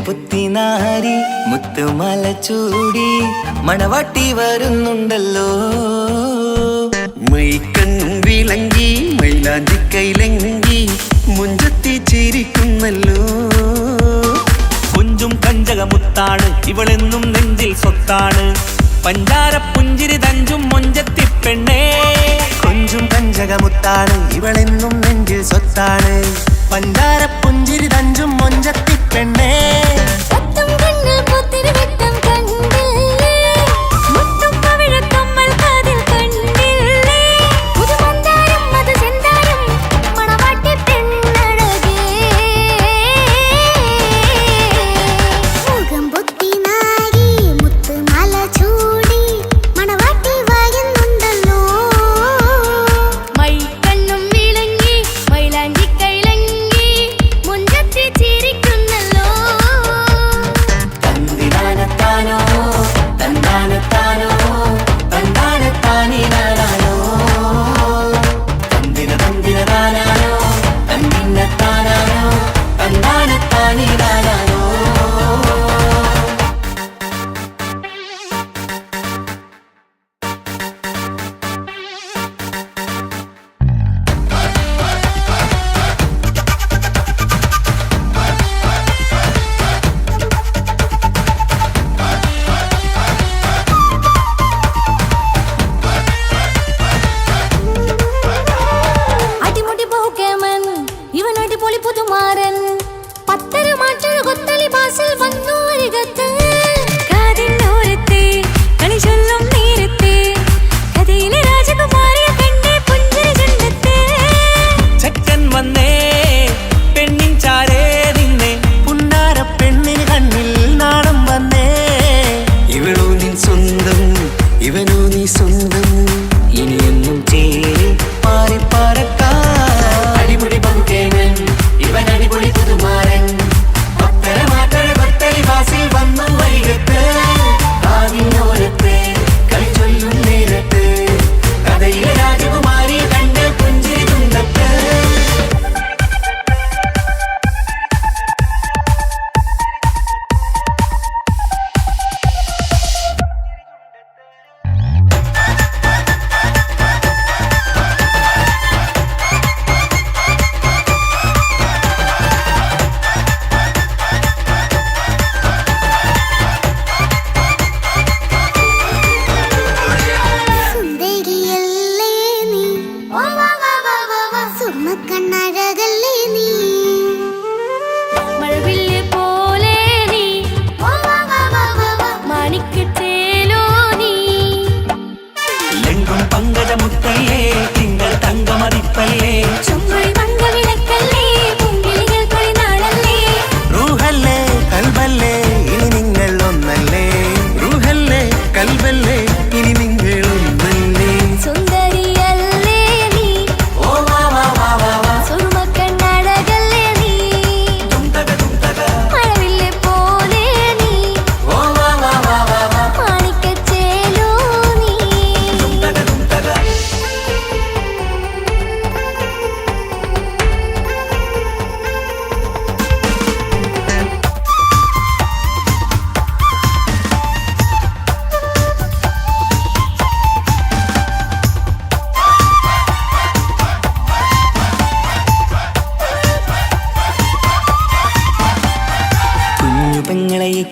പുത്തിനാരി മുത്തുമല ചൂടി മണവാട്ടി വരുന്നുണ്ടല്ലോ. മൈക്കണ്ണും വിളങ്ങി മൈലാഞ്ചി കൈലങ്കി മുഞ്ചത്തി ചിരിക്കുന്നല്ലോ. കുഞ്ചും കഞ്ചകമുത്താണ് ഇവളെന്നും നെഞ്ചിൽ സ്വത്താണ്. പഞ്ചാര പുഞ്ചിരി തഞ്ചും മൊഞ്ചത്തി പെണ്ണേ. കൊഞ്ചും കഞ്ചകമുത്താണ് ഇവളെന്നും നെഞ്ചിൽ സ്വത്താണ്. പഞ്ചാര പുഞ്ചിരി തഞ്ചും മൊഞ്ചത്തി പെണ്ണേ.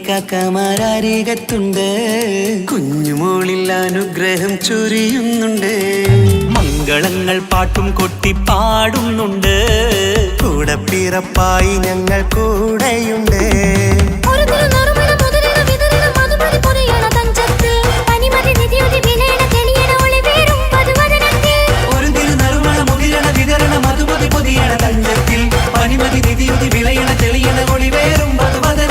കാക്കമാരരികത്തുണ്ട്. കുഞ്ഞുമോളിൽ അനുഗ്രഹം ചൊരിയുന്നുണ്ട്. മംഗളങ്ങൾ പാട്ടും കൊട്ടി പാടുന്നുണ്ട്. കൂടെ പിറപ്പായി ഞങ്ങൾ കൂടെയുണ്ട്. മധുമതി പൊതിയണ തഞ്ചത്തിൽ പനിമതി നിധിയുതി വിളയണ തെളിയണ ഒളിവേറും മധുവദ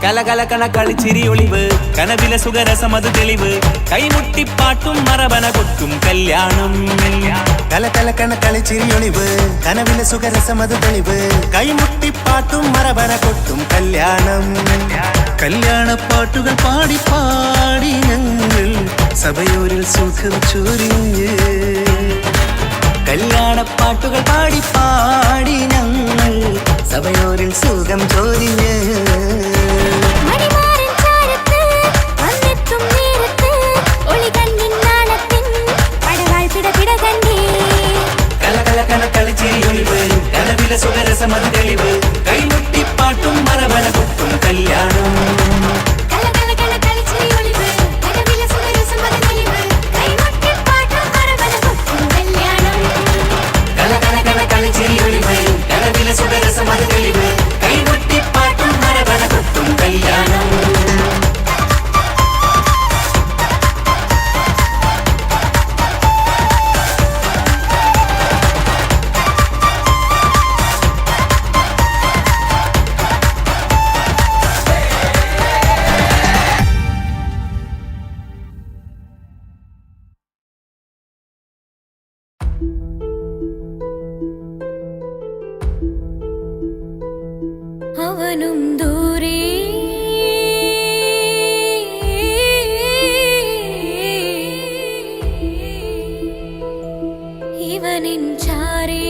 കലകലകണ കളിച്ചിരി ഒളിവ് കനവിലെ സുഖരസമത് തെളിവ് കൈമുട്ടിപ്പാട്ടും മറവന കൊട്ടും കല്യാണം കലകലകണ കളിച്ചിരിയൊളിവ് കനവിലെ സുഖരസമത് തെളിവ് കൈമുട്ടിപ്പാട്ടും മറവന കൊട്ടും കല്യാണം കല്യാണപ്പാട്ടുകൾ പാടി പാടി ഞങ്ങൾ സഭയോരിൽ സുഖം ചൊരിഞ്ഞ് കല്യാണപ്പാട്ടുകൾ പാടി പാടി ഞങ്ങൾ സഭയോരിൽ സുഖം ചൊരിഞ്ഞ് കളിച്ചിരിയൊളിവ് കനവിലെ സുഖരസമത് തെളിവ് കൈമുട്ടിപ്പാട്ടും മറവന കൊട്ടും കല്യാണം കളിച്ചിരിയൊളിവ് കനവിലെ സുഖരസമത് തെളിവ് കൈമുട്ടിപ്പാട്ടും മറവന കൊട്ടും കല്യാണം അവനും ദൂരെ ഇവനിൻ ചാരേ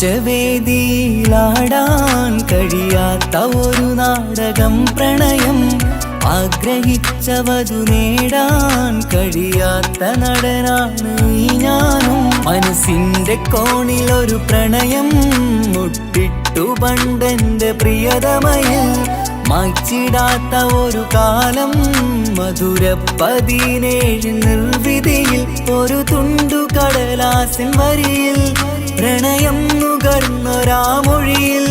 ആശിച്ച വേദിയിലാടാൻ കഴിയാത്ത ഒരു നാടകം പ്രണയം, ആഗ്രഹിച്ചവതു നേടാൻ കഴിയാത്ത നടനാണ് ഈ ഞാനും. മനസ്സിന്റെ കോണിൽ ഒരു പ്രണയം മുട്ടിട്ടു പണ്ടെന്റെ പ്രിയതമയിൽ, മായ്ച്ചിടാത്ത ഒരു കാലം മധുര 17 നിർവിധിയിൽ, ഒരു തുണ്ടു കടലാസിൻ വരിയിൽ പ്രണയം നുകർന്നൊരാമൊഴിയിൽ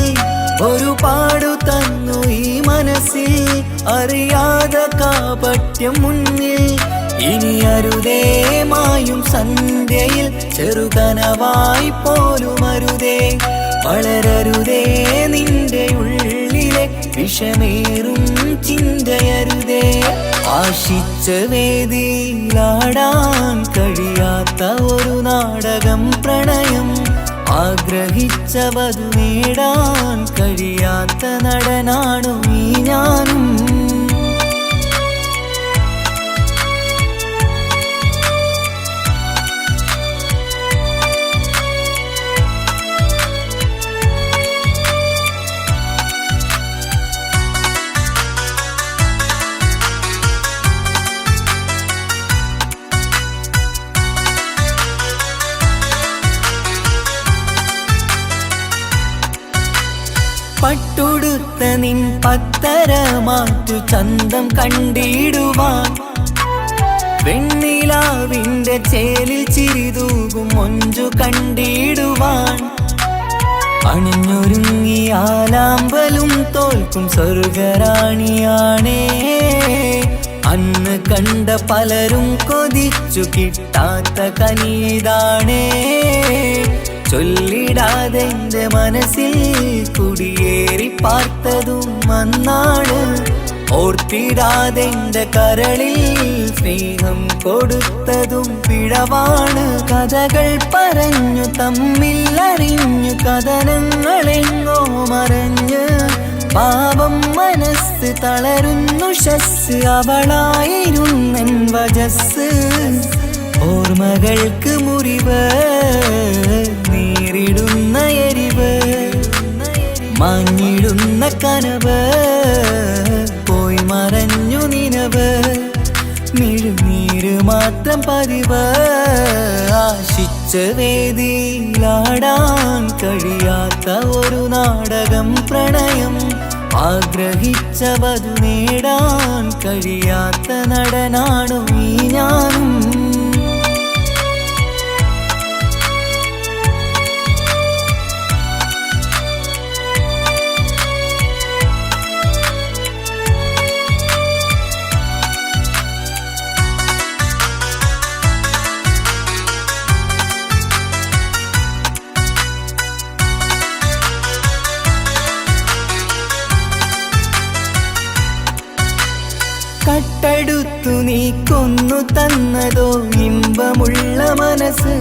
ഒരു പാടു തന്നു ഈ മനസ്സിൽ, അറിയാതെ കാപട്യം മുന്നിൽ. ഇനി അരുതേ മായും സന്ധ്യയിൽ ചെറുകനവായി പോലും അരുതേ, വളരരുതേ നിന്റെ ഉള്ളിലെ വിഷമേറും ചിന്തയരുതേ. ആശിച്ച വേദിയിലാടാൻ കഴിയാത്ത ഒരു നാടകം പ്രണയം, ആഗ്രഹിച്ചവതു നേടാൻ കഴിയാത്ത നടനാണു ഈ ഞാനും. പട്ടുടുത്ത നിൻ പത്തര മാറ്റു ചന്തം കണ്ടിടുവാൻ, വെണ്ണിലാവിന്റെ ചേലിൽ ചിരിതൂകും മൊഞ്ചു കണ്ടിടുവാൻ, അണിഞ്ഞൊരുങ്ങിയാലാമ്പലും തോൽക്കും സ്വർഗറാണിയാണേ. അന്ന് കണ്ട പലരും കൊതിച്ചു കിട്ടാത്ത കനീതാണേ, ചൊല്ലിടാതെ എന്റെ മനസ്സിൽ കുടിയേറി പാർത്തതും അന്നാണ്, ഓർത്തിടാതെ എന്റെ കരളിൽ സ്നേഹം കൊടുത്തതും പിഴവാണ്. കഥകൾ പറഞ്ഞു തമ്മിൽ അറിഞ്ഞു കഥനങ്ങളെങ്ങോ മറഞ്ഞ്, പാപം മനസ്സ് തളരുന്നു ഷസ്, അവളായിരുന്നൻ വജസ്. ഓർമ്മകൾക്ക് മുറിവ് നേരിടുന്ന എരിവ്, മാഞ്ഞിടുന്ന കനവ് പോയി മറഞ്ഞു നിനവ്, മിഴുനീര് മാത്രം പതിവ്. ആശിച്ച വേദിയിലാടാൻ കഴിയാത്ത ഒരു നാടകം പ്രണയം, ആഗ്രഹിച്ചവതു നേടാൻ കഴിയാത്ത നടനാണു ഈ ഞാനും. കട്ടെടുത്തു നീ കൊന്നു തന്നതോ ഇമ്പമുള്ള മനസ്സ്,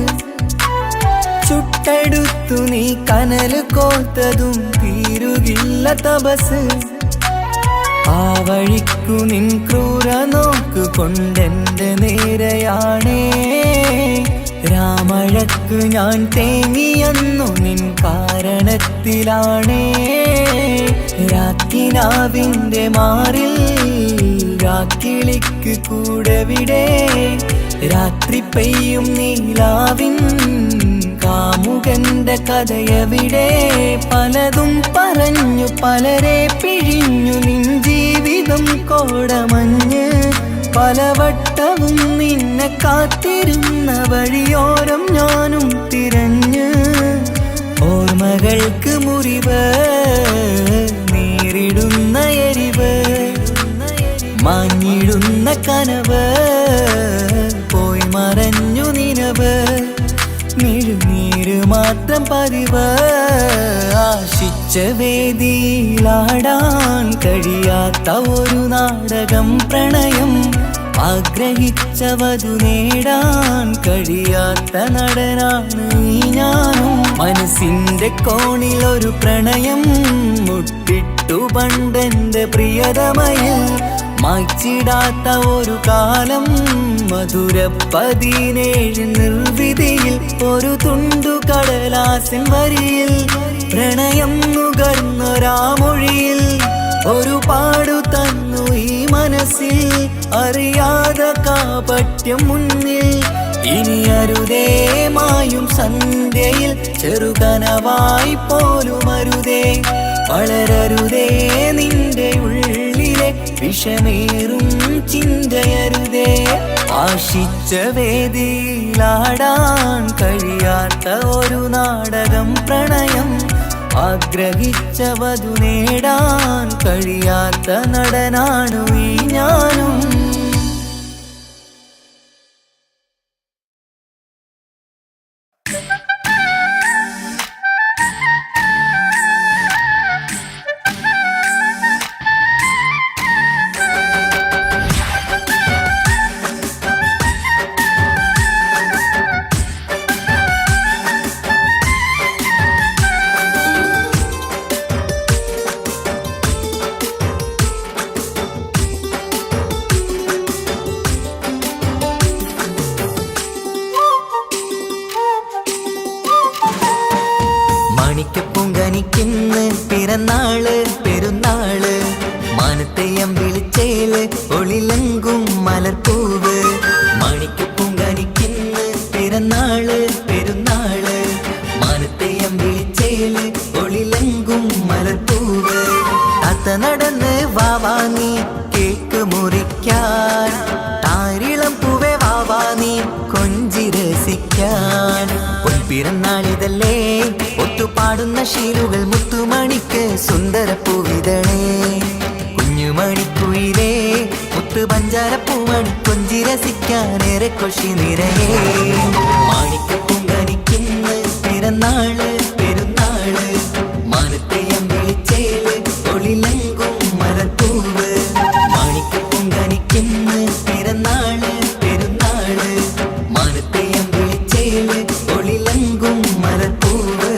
ചുട്ടെടുത്തു നീ കനല് കോത്തതും തീരുകില്ല തപസ്. ആ വഴിക്കു നിൻ ക്രൂര നോക്കു കൊണ്ടെന്റെ നേരെയാണേ, രാമഴക്ക് ഞാൻ തേങ്ങിയെന്നു നിൻ കാരണത്തിലാണേ. രാക്കിനാവിന്റെ മാറിൽ രാക്കിളിക്ക് കൂടെവിടെ, രാത്രി പെയ്യും നീലാവിൻ കാമുകന്റെ കഥയവിടെ. പലതും പറഞ്ഞു പലരെ പിഴിഞ്ഞു നിൻ ജീവിതം കോടമഞ്ഞ്, പലവട്ടവും നിന്നെ കാത്തിരുന്ന വഴിയോരം ഞാനും തിരഞ്ഞ്. ഓർമ്മകൾക്ക് മുറിവ് നേരിടുന്ന എരിവ്, മാഞ്ഞിടുന്ന കനവ് പോയി മറഞ്ഞു നിനവ്, മിഴുനീര് മാത്രം പതിവ്. ആശിച്ച വേദിയിലാടാൻ കഴിയാത്ത ഒരു നാടകം പ്രണയം, ആഗ്രഹിച്ചവതു നേടാൻ കഴിയാത്ത നടനാണ് ഈ ഞാനും. മനസ്സിന്റെ കോണിൽ ഒരു പ്രണയം മുട്ടിട്ടു പണ്ടെന്റെ പ്രിയതമയിൽ, മായ്ച്ചിടാത്ത ഒരു കാലം മധുര 17 നിർവിധിയിൽ ഒരു തുണ്ടു കടലാസിൻ വരിയിൽ പ്രണയം നുകർന്നൊരാമൊഴിയിൽ ഒരു പാടു തന്നു ഈ മനസ്സിൽ അറിയാതെ കാപട്യം മുന്നിൽ ഇനി അരുതേ മായും സന്ധ്യയിൽ ചെറുകനവായി പോലും അരുതേ വളരരുതേ നിന്റെ ഉള്ളിലെ വിഷമേറും ചിന്തയരുതേ ആശിച്ച വേദിയിലാടാൻ കഴിയാത്ത ഒരു നാടകം പ്രണയം ആഗ്രഹിച്ച വധു നേടാൻ കഴിയാത്ത നടനാണു ഈ ഞാനും മാണിക്കപ്പൊങ്കനിക്കിന്ന് പിറന്നാള് പെരുന്നാള് മാനത്തെയം വിളിച്ചേല് ഒളിലങ്കും മലർപ്പൂവ് മാണിക്കപ്പൊങ്കനിക്കിന്ന് പിറന്നാള് പെരുന്നാള് മാനത്തെയം വിളിച്ചേല് ഒളിലങ്കും മലർപ്പൂവ് താത്ത നടന്ന് വാവാ നീ കേക്ക് മുറിക്കാൻ താരിളം പൂവേ വാവാ നീ കൊഞ്ചി രസിക്കാൻ പിറന്നാളിതല്ലേ ഒത്തുപാടുന്ന ശീലുകൾ മുത്തുമണിക്ക് സുന്ദര പൂവിതളേ കുഞ്ഞുമണിക്കുയിലേ മുത്തു പഞ്ചാരപ്പൂമണി കൊഞ്ചി രസിക്കാനേറെ കൊഷി നിറയേ മാണിക്കപ്പൊങ്കനിക്കിന്ന് പിറന്നാള് പെരുന്നാള് മാനത്തെയം വിളിച്ചേല് ഒളിലങ്കും മലർപ്പൂവ് മാണിക്കപ്പൊങ്കനിക്കിന്ന് പിറന്നാള് പെരുന്നാള് മാനത്തെയം വിളിച്ചേല് ഒളിലങ്കും മലർപ്പൂവ്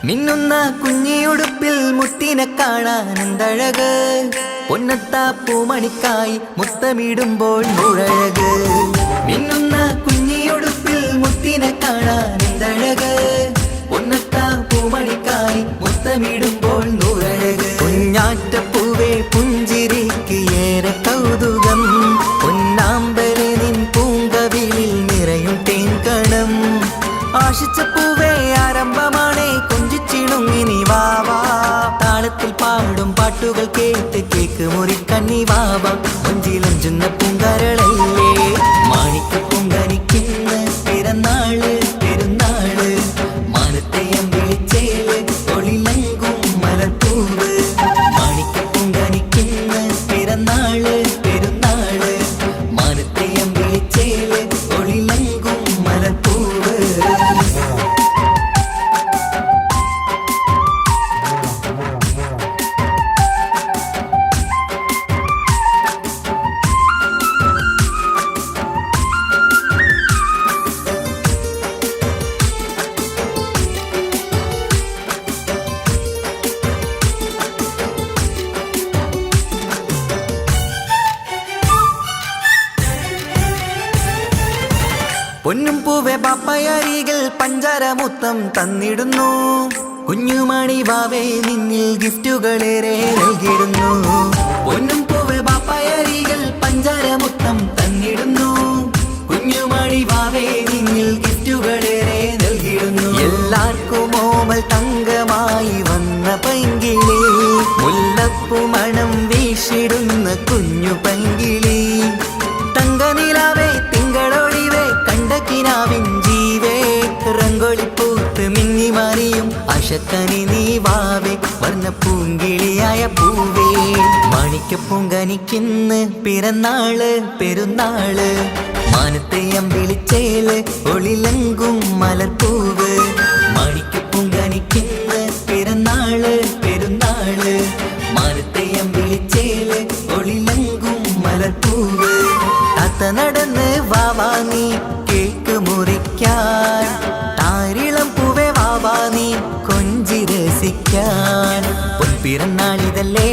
മിന്നുന്ന കുഞ്ഞിയുടുപ്പിൽ മുത്തിനെ കാണാൻ എന്തഴക് പൊന്നത്താ പൂമണിക്കായി മുത്തമിടുമ്പോൾ മുഴഴക് മിന്നുന്ന കുഞ്ഞിയുടുപ്പിൽ മുത്തിനെ കാണാൻ എന്തഴക് പൊന്നത്താ പൂമണിക്കായി മുത്തമിടുമ്പോൾ നൂറഴക് കുഞ്ഞാറ്റപ്പൂവേ പുഞ്ചിരിക്ക് ഏറെ കൗതുകം പൊന്നാമ്പരെ നിൻ പൂങ്കവിളിൽ നിറയും തേൻകണം ആശിച്ച പൂവേ ആരംഭമാണേ കൊഞ്ചിച്ചിണുങ്ങിനി വാവാ താളത്തിൽ പാടും പാട്ടുകൾ കേട്ട് കേക്ക് മുറിക്കണ്ണി വാവാ കൊഞ്ചിലഞ്ചുന്ന പൂങ്കരളല്ലേ മാണിക്കപ്പൊങ്കനിക്കിന്ന് പിറന്നാള് പെരുന്നാള് മാനത്തെയം വിളിച്ചേല് ഒളിലങ്കും മലർപ്പൂവ് മാണിക്കപ്പൊങ്കനിക്കിന്ന് പിറന്നാള് പെരുന്നാള് മാനത്തെയം വിളിച്ചേല് ഒളിലങ്കും മലർപ്പൂവ് പൊന്നും പൂവെ പാപ്പയരികൾ പഞ്ചാരമുത്തം തന്നിടുന്നു കുഞ്ഞുമണി വാവേ നിന്നിൽ ഗിഫ്റ്റുകളേറെ നൽകിടുന്നു പൊന്നും പൂവെ പാപ്പയരികൾ പഞ്ചാരമുത്തം തന്നിടുന്നു കുഞ്ഞുമണി വാവേ നിന്നിൽ ഗിഫ്റ്റുകളേറെ നൽകിടുന്നു എല്ലാവർക്കും ഓമൽ തങ്കമായി വന്ന പൈങ്കിളി മുല്ലപ്പൂ മണം വീശിടുന്ന കുഞ്ഞു പൈങ്കിളി തങ്കനിലാവേ തിങ്കളൊളിവേ കണ്ടക്കിനാവിൻ ജീവേ റംഗോളിപ്പൂത്ത് മിന്നി മാറിയും അശക്കനി നീ വാവേ വർണ്ണ പൂങ്കിളിയായ പൂവേ മണി മാണിക്യപ്പൂങ്കനിക്കിന്ന് പിറന്നാള് പെരുന്നാള് മാനത്തെ അമ്പിളിച്ചേല് ഒളിലങ്കും മലർപ്പൂവ് മാണിക്യപ്പൂങ്കനിക്കിന്ന് പിറന്നാള് പെരുന്നാള് മാനത്തെ അമ്പിളിച്ചേല് ഒളിലങ്കും മലർപ്പൂവ് താത്ത നടന്ന് വാവാ നീ കേക്ക് മുറിക്കാൻ താരിളം പൂവേ വാവാ നീ കൊഞ്ചി രസിക്കാൻ പൊൻപിറന്നാളിതല്ലേ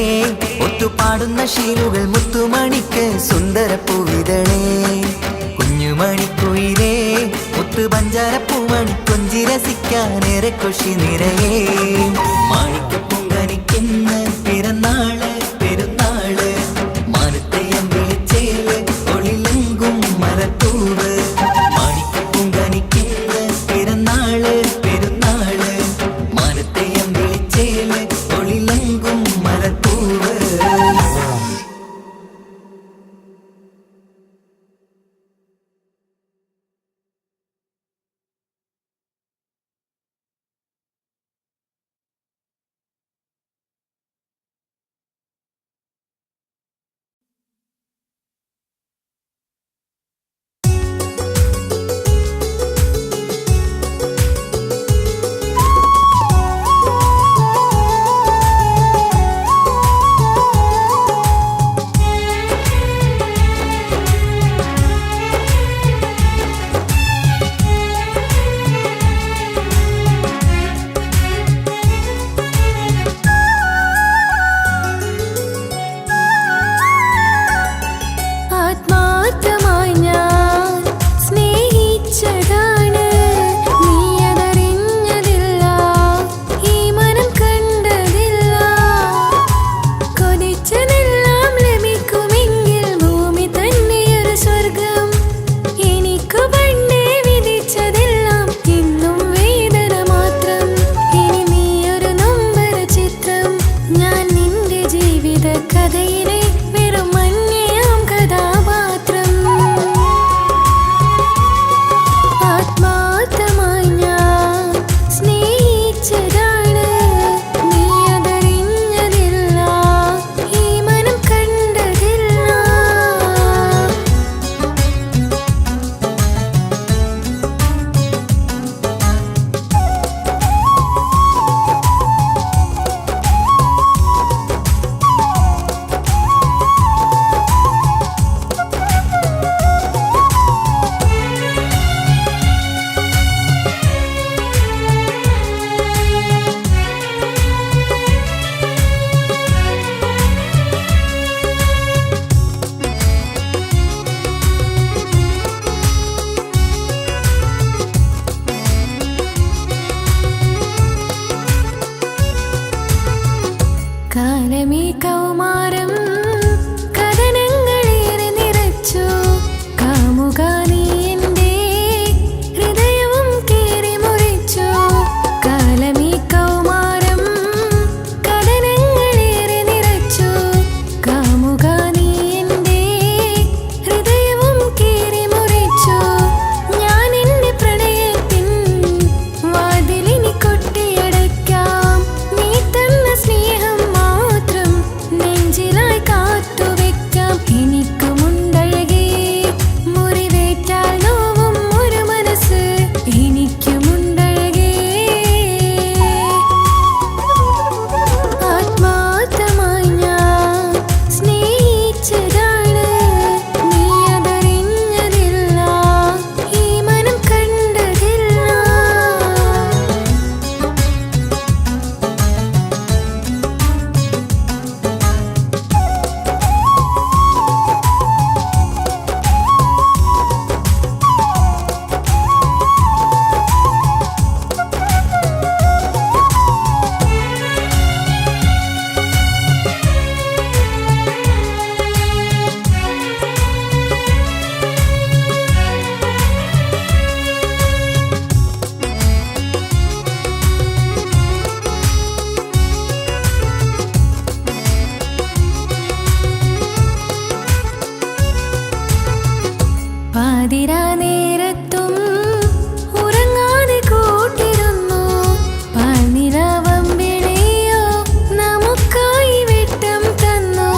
ഒത്തുപാടുന്ന ശീലുകൾ മുത്തുമണിക്ക് സുന്ദര പൂവിതളേ കുഞ്ഞുമണിക്കുയിലേ മുത്തു പഞ്ചാരപ്പൂമണി കൊഞ്ചി രസിക്കാനേറെ കൊഷി നിറയേ മാണിക്യപ്പൂങ്കനിക്കിന്ന് പിറന്നാള് പെരുന്നാള് മാനത്തെ അമ്പിളിച്ചേല് ഒളിലങ്കും മലർപ്പൂവ് മാണിക്യപ്പൂങ്കനിക്കിന്ന് പിറന്നാള് പെരുന്നാള് മാനത്തെ അമ്പിളിച്ചേല് ഒളിലങ്കും മലർപ്പൂവ്. ആത്മാർത്ഥമായി ഞാൻ സ്നേഹിച്ചതാണ് നീ അതറിഞ്ഞതില്ല ഈ മനം കണ്ടതില്ല കൊതിച്ചതെല്ലാം ലഭിക്കുമെങ്കിൽ ഭൂമി തന്നെയൊരു സ്വർഗം എനിക്കു പണ്ടേ വിധിച്ചതെല്ലാം ഇന്നും വേദന മാത്രം ഇനി നീയൊരു നൊമ്പര ചിത്രം ഞാൻ നിന്റെ ജീവിത കഥയിലെ വെറും മഞ്ഞയാം കഥാപാത്രം ആത്മാർത്ഥമായി ഞാൻ സ്നേഹിച്ചതാണ് നീ അതറിഞ്ഞതില്ല ഈ മനം കണ്ടതില്ല. കാലമേ കൗമാരം കഥനങ്ങളേറെ നിറച്ചു കാമുക നീ എൻ്റെ ഹൃദയവും കീറി മുറിച്ചു കാലമേ കൗമാരം കഥനങ്ങളേറെ നിറച്ചു കാമുക നീ എൻ്റെ ഹൃദയവും കീറി മുറിച്ചു ഞാൻ എൻ്റെ പ്രണയത്തിൻ വാതിലിനി കൊട്ടിയടയ്ക്കാം നീ തന്ന സ്നേഹം മാത്രം നെഞ്ചിലായി കാത്തുവെക്കാം എനിക്കുമുണ്ടഴകേ മുറിവേറ്റാൽ നോവും ഒരു മനസ്സ് എനിക്കുമുണ്ടഴകേ ആത്മാർത്ഥമായി ഞാൻ സ്നേഹിച്ചതാണ് നീ അതറിഞ്ഞതില്ല ഈ മനം കണ്ടതില്ല. പാതിരാ നേരത്തും ഉറങ്ങാതെ കൂട്ടിരുന്നു പാൽനിലാവമ്പിളിയോ നമുക്കായി വെട്ടം തന്നു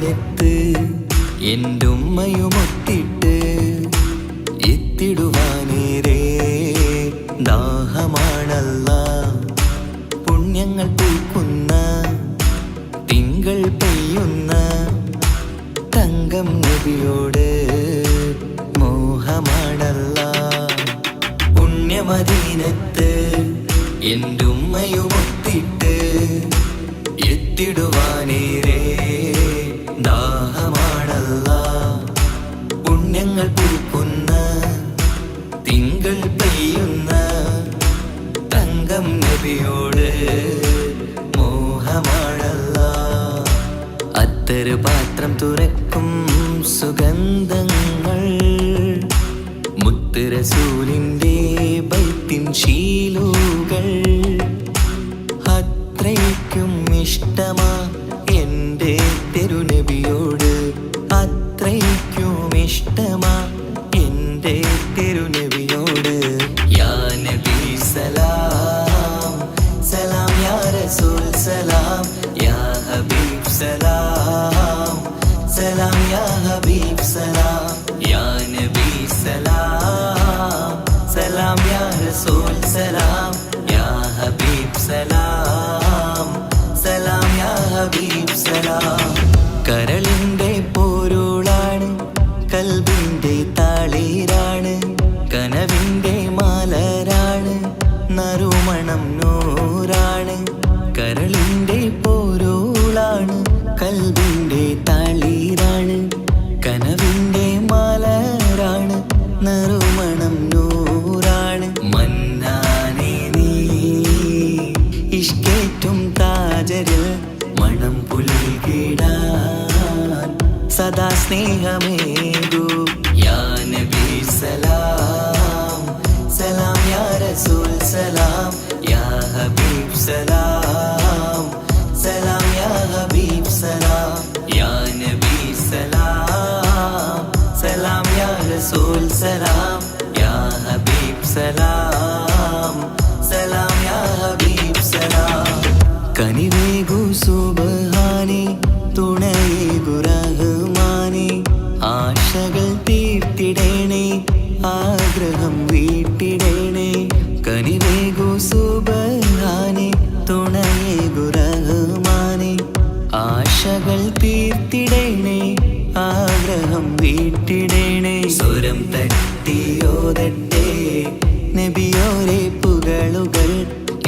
മദീനത്ത് എൻ്റെ ഉമ്മയുമൊത്തിട്ട് എത്തിടുവാനേരേ ദാഹമാണല്ല. പുണ്യങ്ങൾ പൂക്കുന്ന തിങ്കൾ പെയ്യുന്ന തങ്കം നബിയോട് മോഹമാണല്ല. പുണ്യമദീനത്ത് എൻ്റെ ഉമ്മയുമൊത്തിട്ട് എത്തിടുവാനേരേ ദാഹമാണല്ല. പുണ്യങ്ങൾ പൂക്കുന്ന തിങ്കൾ പെയ്യുന്ന തങ്കം നബിയോട് മോഹമാണല്ല. അത്തറ് പാത്രം തുറക്കും സുഗന്ധങ്ങൾ മുത്ത് റസൂലിൻ്റെ ബൈത്തിൻ ശീലുകൾ. അത്രയ്ക്കും ഇഷ്ടമാ എൻ്റെ തിരുനബിയോട്, അത്രയ്ക്കും ഇഷ്ടമാ എൻ്റെ തിരുനബിയോട്. യാ നബി സലാം സലാം, യാ റസൂൽ സലാം, യാ ഹബീബ് സലാം സലാം, യാ ഹബീബ് സലാം, യാ നബി സലാം സലാം, യാ റസൂൽ സലാം, യാ ഹബീബ് സലാം സലാം, യാ ഹബീബ് സലാം. കരളിൻ്റെ പോരുളാണ്, കൽബിൻ്റെ താളീരാണ്, കനവിൻ്റെ മാലരാണ്, നറുമണം നൂറാണ്. കരളിൻ്റെ പോരുളാണ്, കൽബിൻ്റെ താളീരാണ്, കനവിൻ്റെ മാലരാണ്, നറുമണം നൂറാണ്. മന്നാനേ നീ ഇഷ്കേറ്റും താജരിൽ മണം പുൽകിടാൻ സദാ സ്നേഹമേകൂ. യാ നബി സലാം സലാം, യാ റസൂൽ സലാം, യാ ഹബീബ് സലാം സലാം, യാ ഹബീബ് സലാം, യാ നബി സലാം സലാം, യാ റസൂൽ സലാം, യാ ഹബീബ് സലാം സലാം, യാ ഹബീബ് സലാം. കനിവേകു സുബ്ഹാനേ, തുണയേകു റഹ്മാനേ, ആശകൾ തീർത്തിടേണേ, ആഗ്രഹം വീട്ടിടേണേ. കനിവേകു സുബ്ഹാനേ, തുണയേകു റഹ്മാനേ, ആശകൾ തീർത്തിടേണേ, ആഗ്രഹം വീട്ടിടേണേ. സ്വരം തട്ടിയോതട്ടെ നബിയോരെ പുകളുകൾ,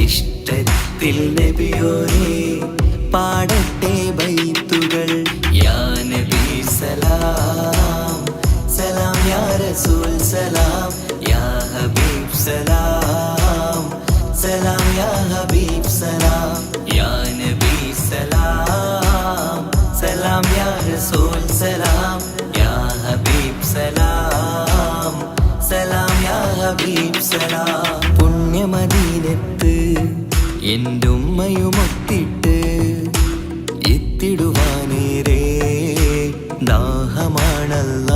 ഇഷ്ടത്തിൽ നബിയോരെ പാടട്ടെ ബൈത്തുകൾ. യാ നബി സലാം സലാം, യാ റസൂൽ സലാം, യാ ഹബീബ് സലാം സലാം, യാ ഹബീബ് സലാം, യാ നബി സലാം സലാം, യാ റസൂൽ സലാം, യാ ഹബീബ് സലാം സലാം, യാ ഹബീബ് സലാം. പുണ്യമദീനത്ത് എൻ്റെ ഉമ്മയുമൊത്തിട്ട് എത്തിടുവാനേരേ ദാഹമാണല്ല.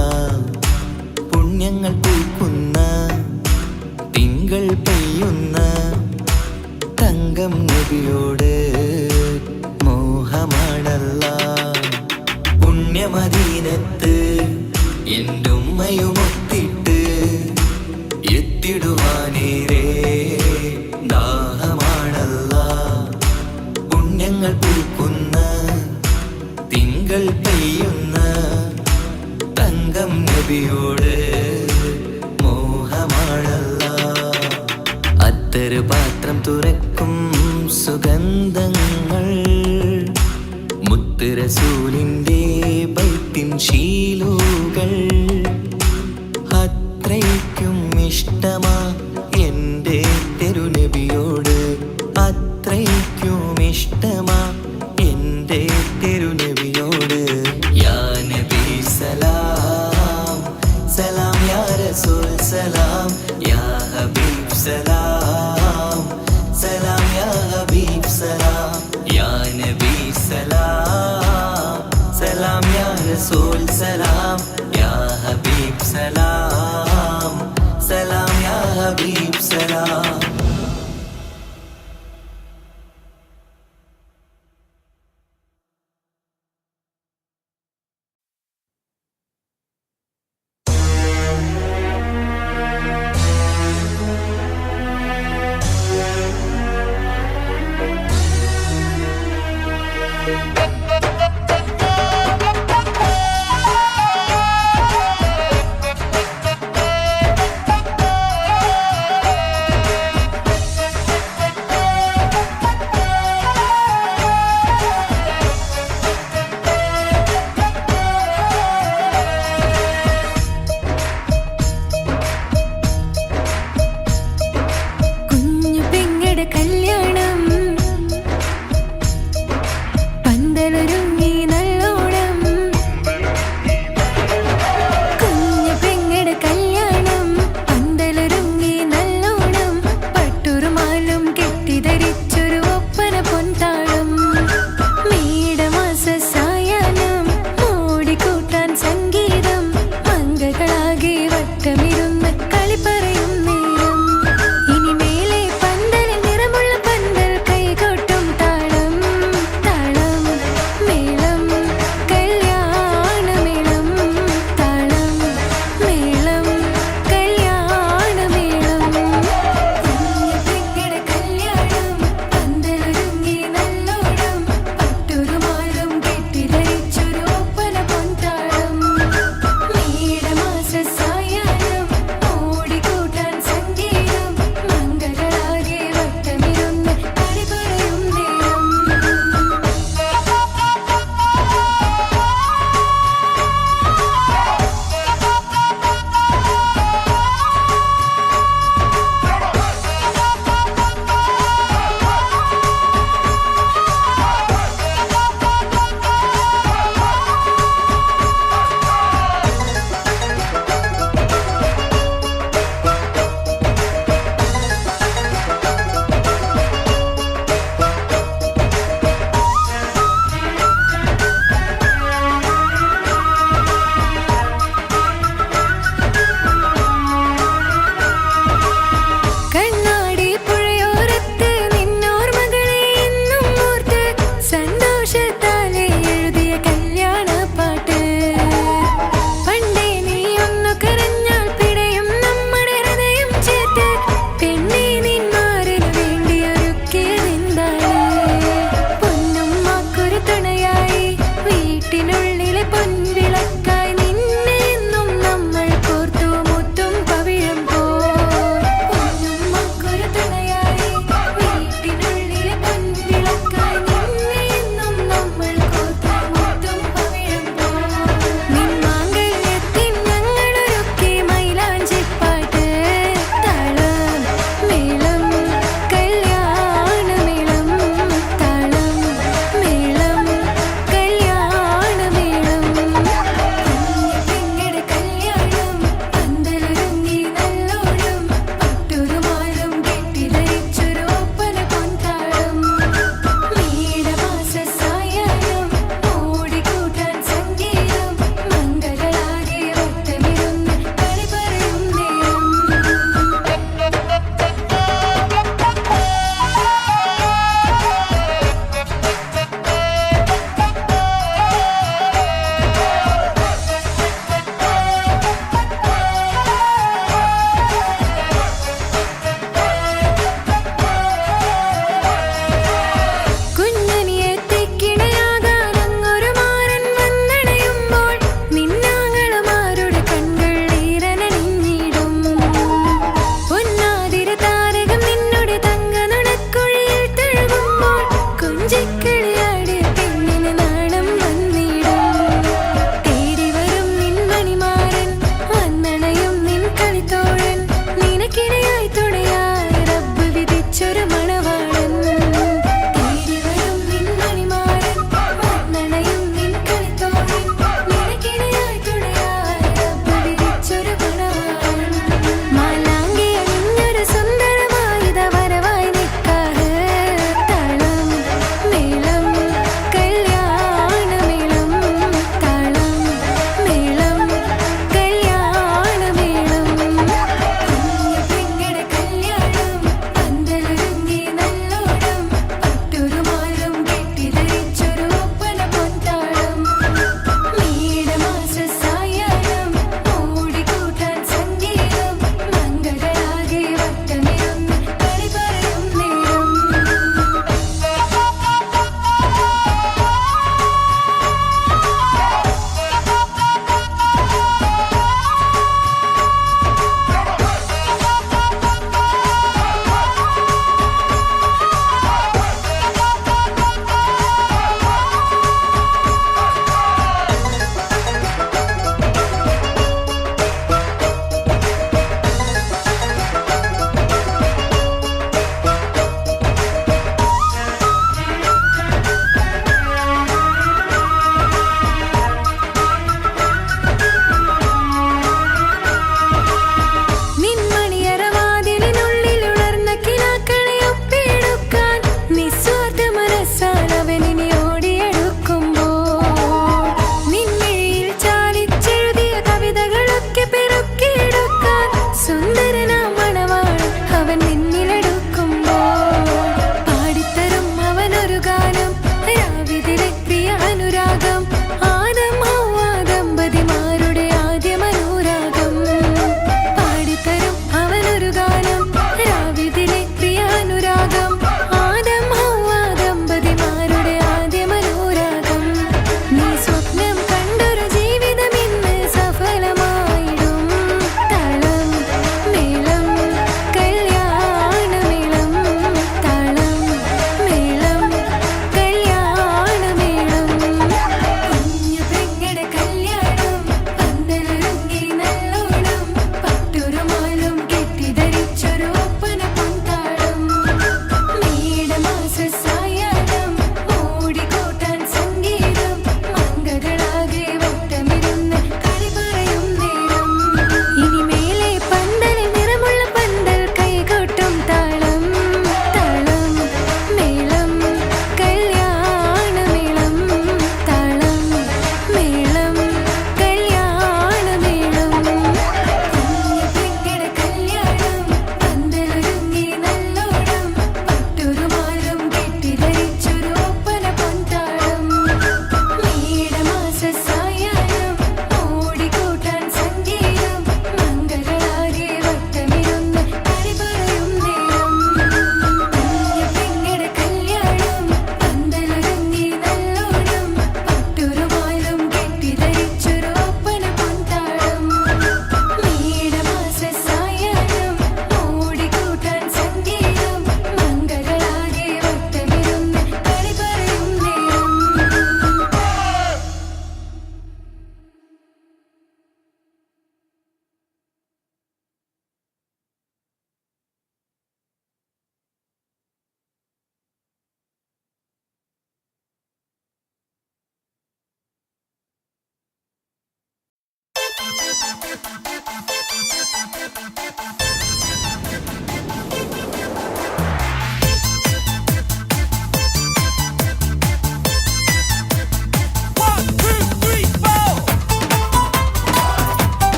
പുണ്യങ്ങൾ പൂക്കുന്ന തിങ്കൾ പെയ്യുന്ന തങ്കം നബിയോട് മോഹമാണല്ല. പുണ്യമദീനത്ത് എൻ്റെ ഉമ്മയുമൊത്തിട്ട് എത്തിടുവാനേരേ ദാഹമാണല്ല. പുണ്യങ്ങൾ പൂക്കുന്ന തിങ്കൾ പെയ്യുന്ന തങ്കം നബിയോട് മോഹമാണല്ല. അത്തറ് പാത്രം തുറക്കും സുഗന്ധങ്ങൾ മുത്ത് റസൂലിൻ്റെ ബൈത്തിൻ ശീലുകൾ. അത്രയ്ക്കും ഇഷ്ടമാ എൻ്റെ തിരുനബിയോട്, അത്രയ്ക്കും ഇഷ്ടമാ എൻ്റെ തിരുനബിയോട്. യാ നബി സലാം സലാം, യാ റസൂൽ സലാം, യാ ഹബീബ് സലാം സലാം, യാ ഹബീബ് സലാം, യാ നബി സലാം സലാം, യാ റസൂൽ സലാം.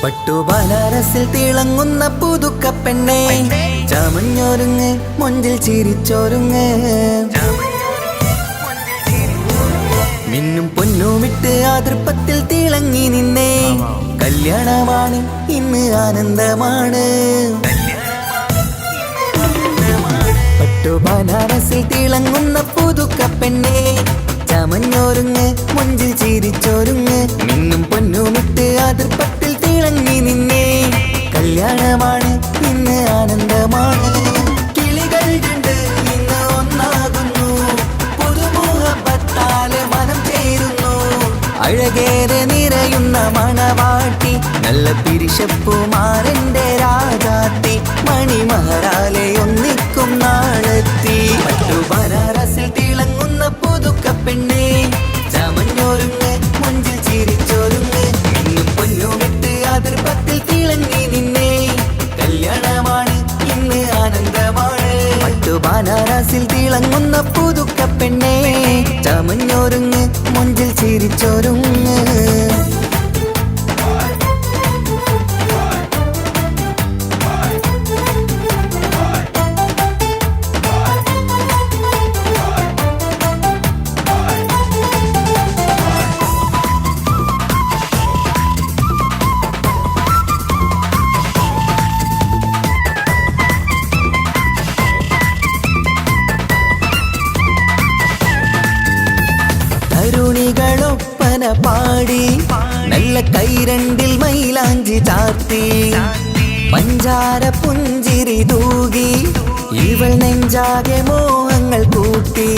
പട്ടുബനാരസിൽ തിളങ്ങുന്ന പുതുക്കപ്പെണ്ണെ ചമഞ്ഞൊരുങ്ങ് മൊഞ്ചിൽ ചിരിച്ചൊരുങ്ങ് മിന്നും പൊന്നുമിട്ട് ആതൃപ്പത്തിൽ തിളങ്ങി നിന്നേ കല്യാണമാണ് ഇന്ന് ആനന്ദമാണ് പട്ടുബനാരസിൽ തിളങ്ങുന്ന പുതുക്കപ്പെണ്ണെ ചമഞ്ഞൊരുങ്ങ് മൊഞ്ചിൽ ചിരിച്ചൊരുങ്ങ് മിന്നും പൊന്നുമിട്ട് ആതൃപ്പത്തിൽ തിളങ്ങി നിന്നേ കല്യാണമാണ് ഇന്ന് ആനന്ദമാണ് കിളികൾ രണ്ട് ഇന്ന് ഒന്നാകുന്നു പുതുമുഖത്താല് മനം ചേരുന്നു അഴകേറെ നിറയുന്ന മണവാട്ടി നല്ല പിരിശപ്പുമാരന്റെ രാജാത്തി മണിമഹറാലെ ഒന്നിക്കും നാളെത്തി പട്ടുബനാരസിൽ തിളങ്ങുന്ന പുതുക്കപ്പെണ്ണെ ചമഞ്ഞൊരുങ്ങ് മുഞ്ചിൽ ചിരിച്ചൊരുങ്ങ് ഇന്നും പൊന്നുമിട്ട് അതിർപ്പത്തിൽ തിളങ്ങി നിന്നേ കല്യാണമാണ് ഇന്ന് ആനന്ദമാണ് പട്ടുബനാരസിൽ തിളങ്ങുന്ന പുതുക്കപ്പെണ്ണെ ചമഞ്ഞൊരുങ്ങ് മുഞ്ചിൽ ചിരിച്ചൊരുങ്ങ് തരുണികളൊപ്പന പാടി നല്ല കൈരണ്ടിൽ മൈലാഞ്ചി ചാർത്തി പഞ്ചാര പുഞ്ചിരി തൂകി ഇവൾ നെഞ്ചാകെ മോഹങ്ങൾ കൂട്ടി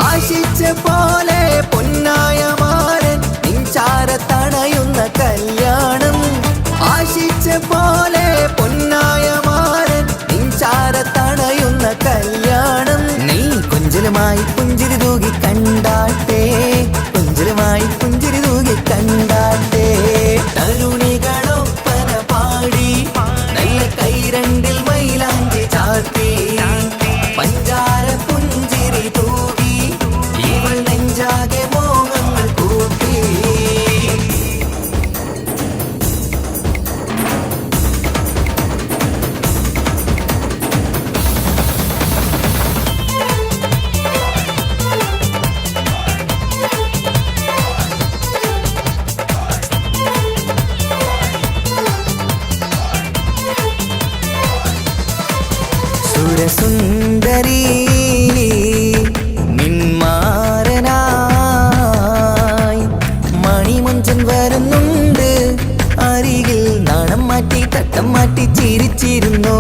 ആശിച്ച പോലെ പൊന്നായ മാരൻ നിഞ്ചാര തണയുന്ന കല്യാണം ആശിച്ച പോലെ പൊന്നായ മാരൻ നിഞ്ചാര തണയുന്ന കല്യാണം നീ കൊഞ്ചലുമായി പുഞ്ചിരി തൂകി കണ്ടാട്ടെ കൊഞ്ചലുമായി പുഞ്ചിരി തൂകി കണ്ടാട്ടെ തരുണികളൊപ്പന പാടി നല്ല കൈരണ്ടിൽ മൈലാഞ്ചി ചാർത്തി പഞ്ചാര പുഞ്ചിരി തൂകി ഇവൾ നെഞ്ചാകെ മോഹങ്ങൾ കൂട്ടി സുരസുന്ദരി നിന്മാരനായി മണിമുഞ്ചൻ വരുന്നുണ്ട് അരികിൽ നാണം മാറ്റി തട്ടം മാറ്റി ചിരിച്ചിരുന്നു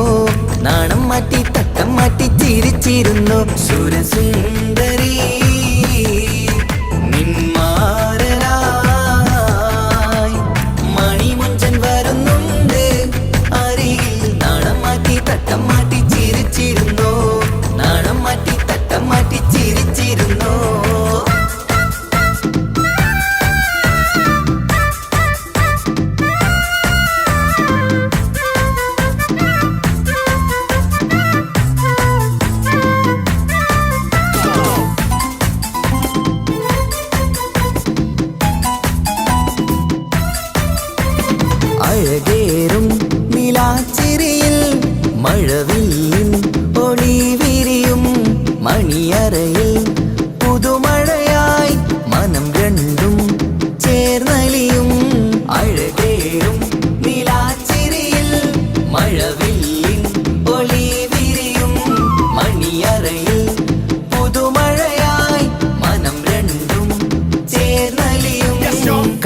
നാണം മാറ്റി തട്ടം മാറ്റി ചിരിച്ചിരുന്നു സുരസുന്ദരി നിന്മാരനായി മണിമുഞ്ചൻ വരുന്നുണ്ട് അരികിൽ നാണം മാറ്റി തട്ടം മാറ്റി ചിരിച്ചിരുന്നു നാണം മാറ്റി തട്ടം മാറ്റി ചിരിച്ചിരുന്നു അഴകേറും നിലാച്ചിരിയിൽ മഴവില്ലിൻ ഒളി വിരിയും മണിയറയിൽ പുതുമഴയായി മനം രണ്ടും ചേർന്നലിയും അഴകേറും നിലാച്ചിരിയിൽ മഴവില്ലിൻ ഒളി വിരിയും മണിയറയിൽ പുതുമഴയായി മനം രണ്ടും ചേർന്നലിയും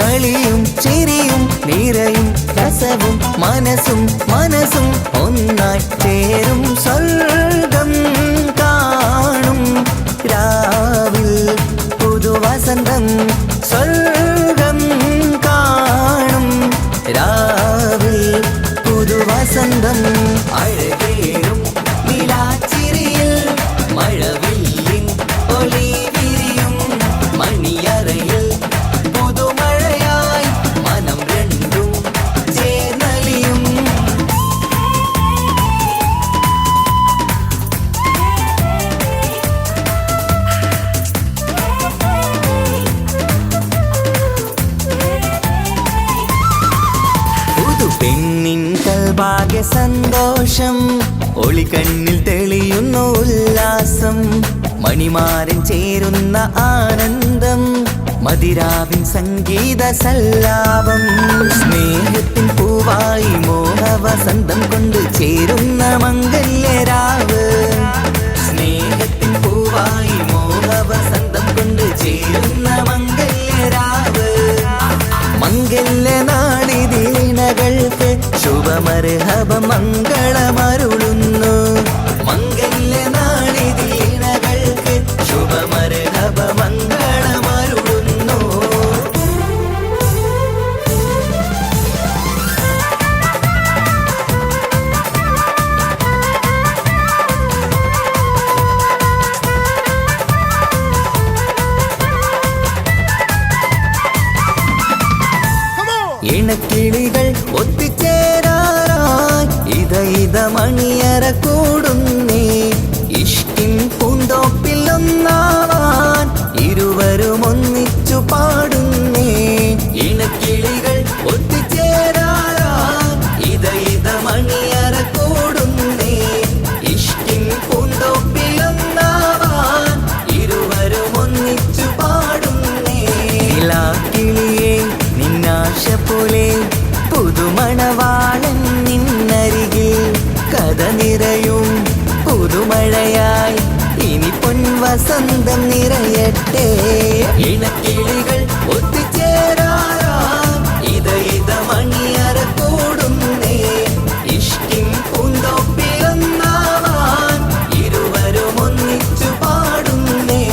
കളിയും ചിരിയും നിറയും രസവും മനസ്സും മനസ്സും ഒന്നായി ചേരും സ്വർഗം കാണും രാവിൽ പുതുവസന്തം സ്വർഗം കാണും രാവിൽ പുതുവസന്തം അഴകേറും നിലാച്ചിരിയിൽ മഴവില്ലിൽ സന്തോഷം, ഒളിക്കണ്ണിൽ തെളിയുന്നു ഉല്ലാസം, മണിമാരൻ ചേരുന്ന ആനന്ദം, മതിരാവിൻ സംഗീത സല്ലാപം. സ്നേഹത്തിൻ പൂവായി മോഹവസന്തം കൊണ്ട് ചേരുന്ന മംഗല്യരാവ്, സ്നേഹത്തിൻ പൂവായി മോഹവസന്തം കൊണ്ട് ചേരുന്ന മംഗല്യരാവ്. മംഗല്യനാളിതീണകൾക്ക് ശുഭമർഹബ മംഗളമരുളുന്നു, മംഗല്യനാളിതീണകൾക്ക് ശുഭമർഹബ മംഗളമരുളുന്നു. ഇണക്കിളികൾ ഒത്തുചേരാറായി ഇത മണിയറ കൂടുന്നേ, ഇഷ്കിൻ പൂന്തോപ്പിൽ ഒന്നാവാൻ ഇരുവരും ഒന്നിച്ചു പാടുന്നേ. ഇണക്കിളികൾ ഒത്തുചേരാറായി ഇത മണിയറ കൂടുന്നേ, ഇഷ്കിൻ പൂന്തോപ്പിൽ ഒന്നാവാൻ ഇരുവരും ഒന്നിച്ചു പാടുന്നേ. കിളിയേ നിന്നാശ പോലെ പുതുമണവാളൻ നിന്നരികിൽ, കഥ നിറയും പുതുമഴയായി ഇനി പൊൻവസന്തം നിറയട്ടെ. ഇണക്കിളികൾ ഒത്തുചേരാറാം ഇത മണിയറ കൂടുന്നേ, ഇഷ്കിൻ പൂന്തോപ്പിലൊന്നാവാൻ ഇരുവരും ഒന്നിച്ചു പാടുന്നേ.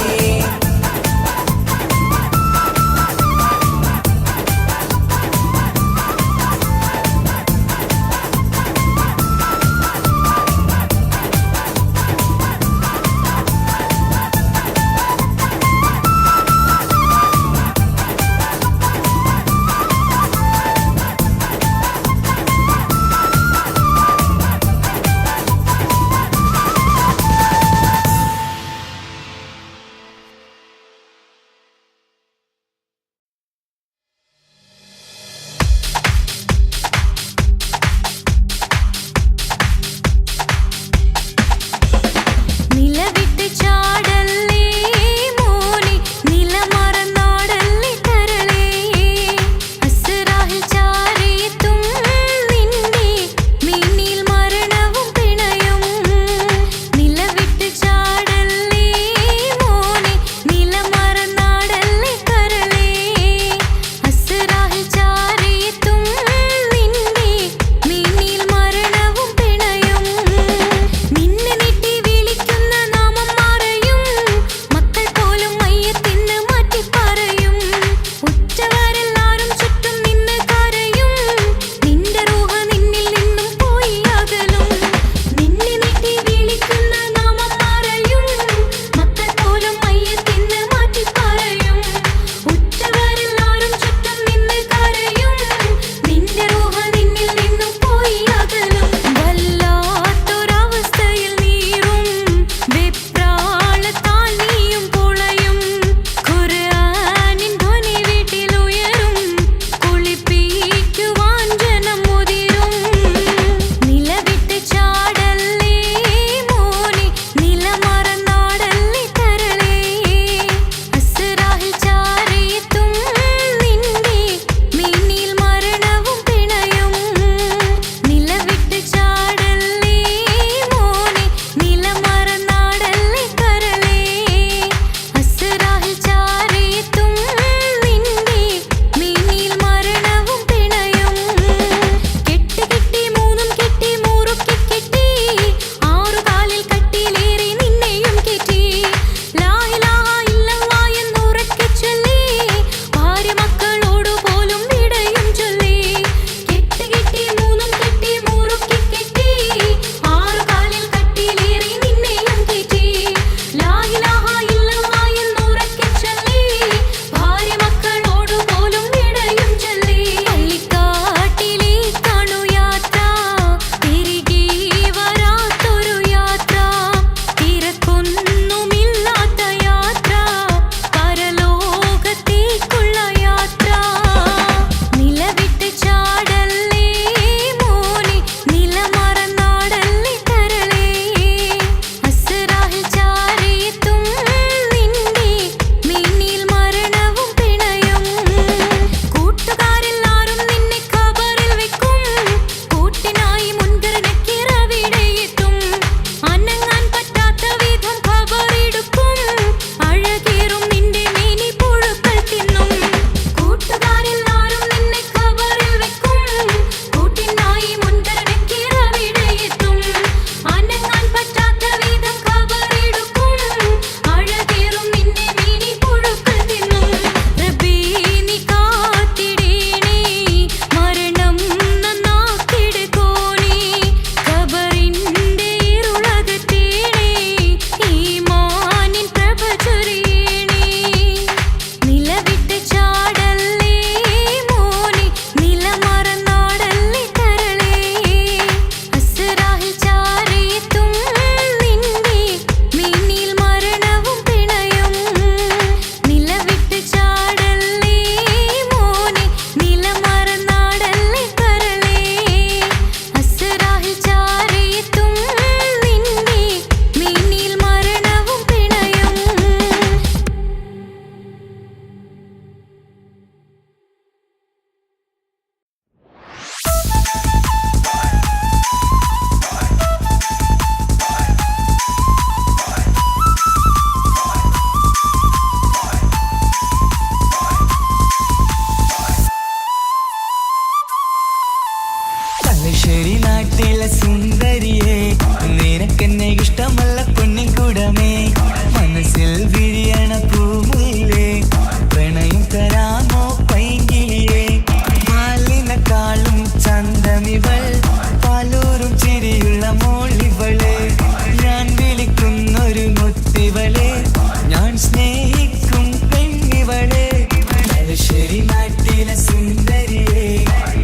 ഇവളെ ഞാൻ സ്നേഹിക്കും പെണ്ണിവളെ തലശ്ശേരി നാട്ടിലെ സുന്ദരിയെ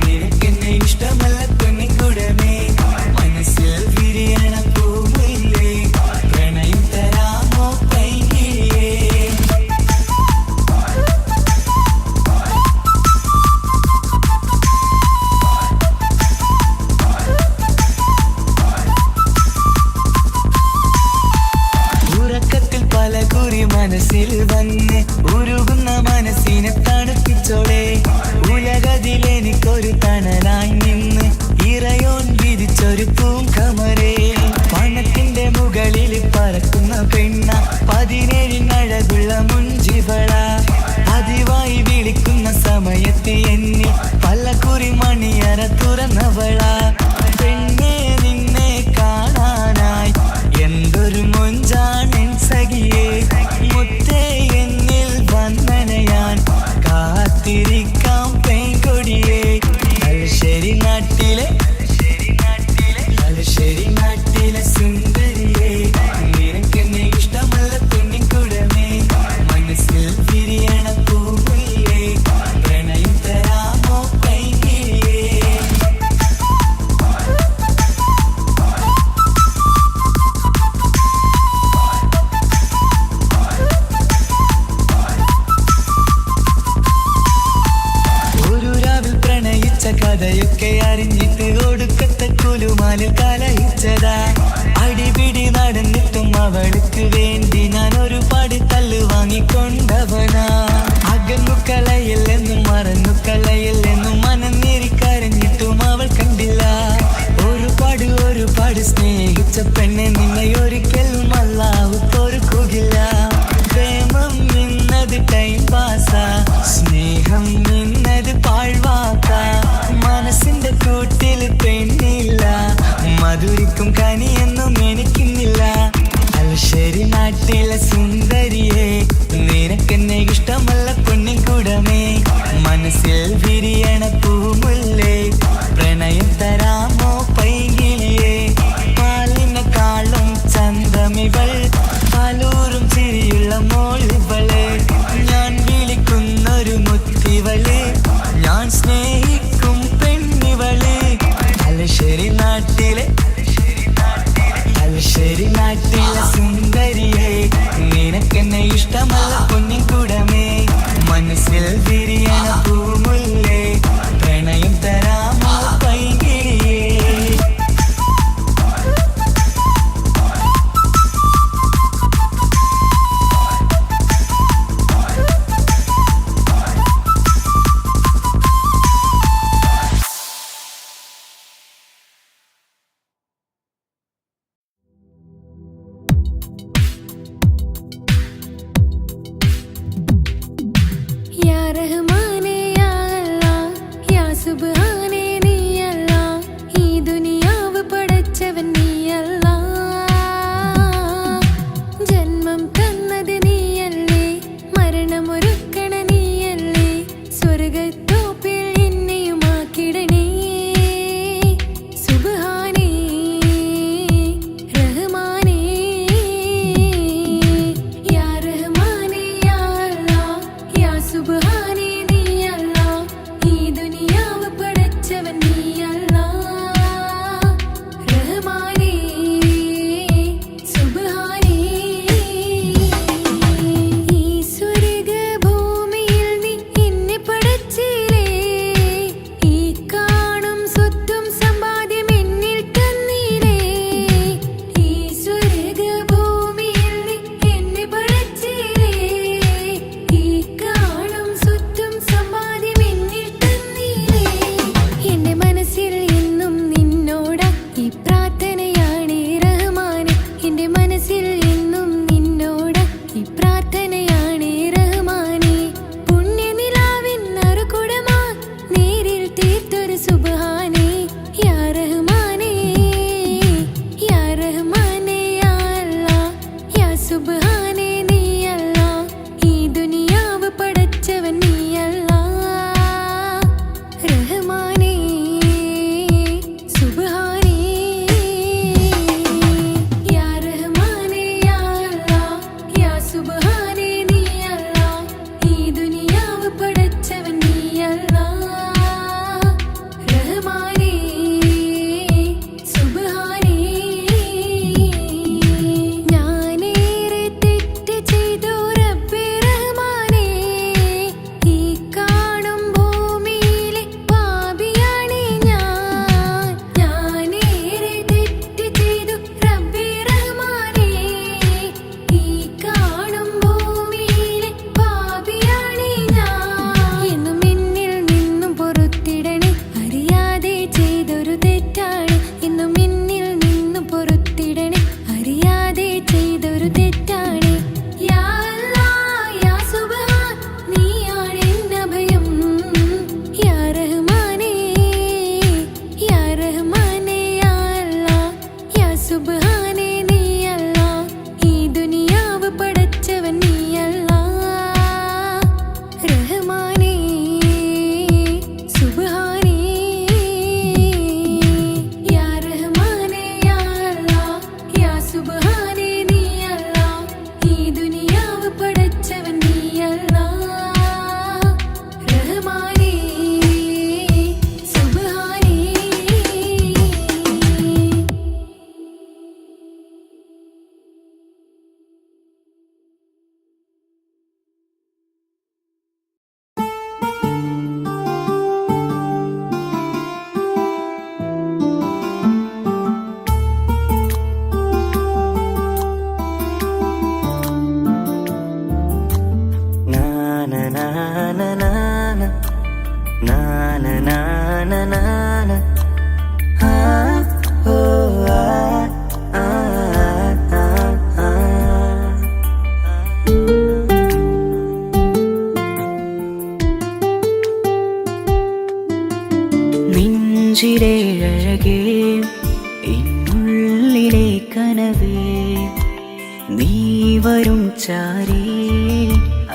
നിനക്കെന്നെ ഇഷ്ടമല്ല പെണ്ണിക്കുടമേ മനസ്സിൽ വിരിയണ പൂവില്ലേ പ്രണയം തരാമോ പൈകിളിയേ ഉറക്കത്തിൽ പല കുറി മനസ്സിൽ വന്ന് ഉരുകുന്ന മനസ്സിനെ തണുപ്പിച്ചോളെ ഉലകതിലെനിക്കൊരു തണലായി നിന്ന് ഇറയോൻ വിധിച്ചൊരു പൂങ്കമരേ പണത്തിന്റെ മുകളിൽ പറക്കുന്ന പെണ്ണ 17 അഴകുള്ള മുഞ്ചിവള പതിവായി വിളിക്കുന്ന സമയത്ത് എന്നിൽ പല കുറി മണിയറ തുറന്നവള പെണ്ണെ നിന്നെ കാണാനായി എന്തൊരു മൊഞ്ചാണെൻ സഖിയേ മുത്തേ എന്നിൽ വന്നനയാൻ കാത്തിരിക്കാം പെൺകൊടിയേ തലശ്ശേരി നാട്ടിലെ സുന്ദരിയേ നിനക്കെന്നെ ഇഷ്ടമല്ല പെണ്ണിക്കുടമേ മനസ്സിൽ വിരിയണ പൂവില്ലേ പ്രണയം തരാമോ പൈകിളിയേ ഒരു രാവിൽ പ്രണയിച്ച കഥയൊക്കെ അറിഞ്ഞിട്ട് ഒടുക്കത്തെ കുലുമാല് കലഹിച്ചതാ അടിപിടി നടന്നിട്ടും അവൾക്ക് വേണ്ടി ഞാൻ ഒരുപാട് തല്ല് വാങ്ങിക്കൊണ്ടവനാ അകന്നു കളയില്ലെന്നും മറന്നു കളയില്ലെന്നും മനന്നേരിക്കരഞ്ഞിട്ടും അവൾ കണ്ടില്ല ഒരുപാട് സ്നേഹിച്ച പെണ്ണെ നിന്നെ ഒരിക്കലും അല്ലാഹു പൊറുക്കുകയില്ല പ്രേമം നിന്നത് ടൈം പാസാ സ്നേഹം നിന്നത് പാഴ്വാക്ക മനസ്സിന്റെ കൂട്ടിൽ പെണ്ണില്ല മധുരിക്കും കനിയൊന്നും എനിക്കുന്നില്ല തലശ്ശേരി നാട്ടിലെ സുന്ദരിയെ നിനക്കെന്നെ ഇഷ്ടമല്ല പെണ്ണിൻകുടമേ മനസ്സിൽ വിരിയണ പൂമുല്ലേ പ്രണയം തരാമോ പൈകിളിയേ പാലിനെക്കാളും ചന്തമിവൾ പലൂറും ചിരിയുള്ള മോളിവളെ ഞാൻ വിളിക്കുന്നൊരു മുത്തിവളെ ഞാൻ സ്നേഹിക്കും പെണ്ണിവളെ തലശ്ശേരി നാട്ടിലെ സുന്ദരിയെ നിനക്കെന്നെ ഇഷ്ടമല്ല പൊന്നിൻകുടമേ മനസ്സിൽ വിരിയണ പൂമുല്ലേ പ്രണയം തരാമോ പൈകിളിയേ യാ റഹ്മാനേ യാ അല്ലാഹ് യാ സുബ്ഹാനേ നീ അല്ലാഹ് ഈ ദുനിയാവ് പടച്ചവൻ നീ അല്ലാഹ് ജന്മം തന്നത് നീയല്ലേ മരണമൊരുക്കണ നീയല്ലേ സ്വർഗ്ഗത്തോപ്പിൽ എന്നെയുമാക്കിടണേ സുബ്ഹാനേ റഹ്മാനേ അഴകേ എന്നുള്ളിലെ കനവേ നീ വരും ചാരേ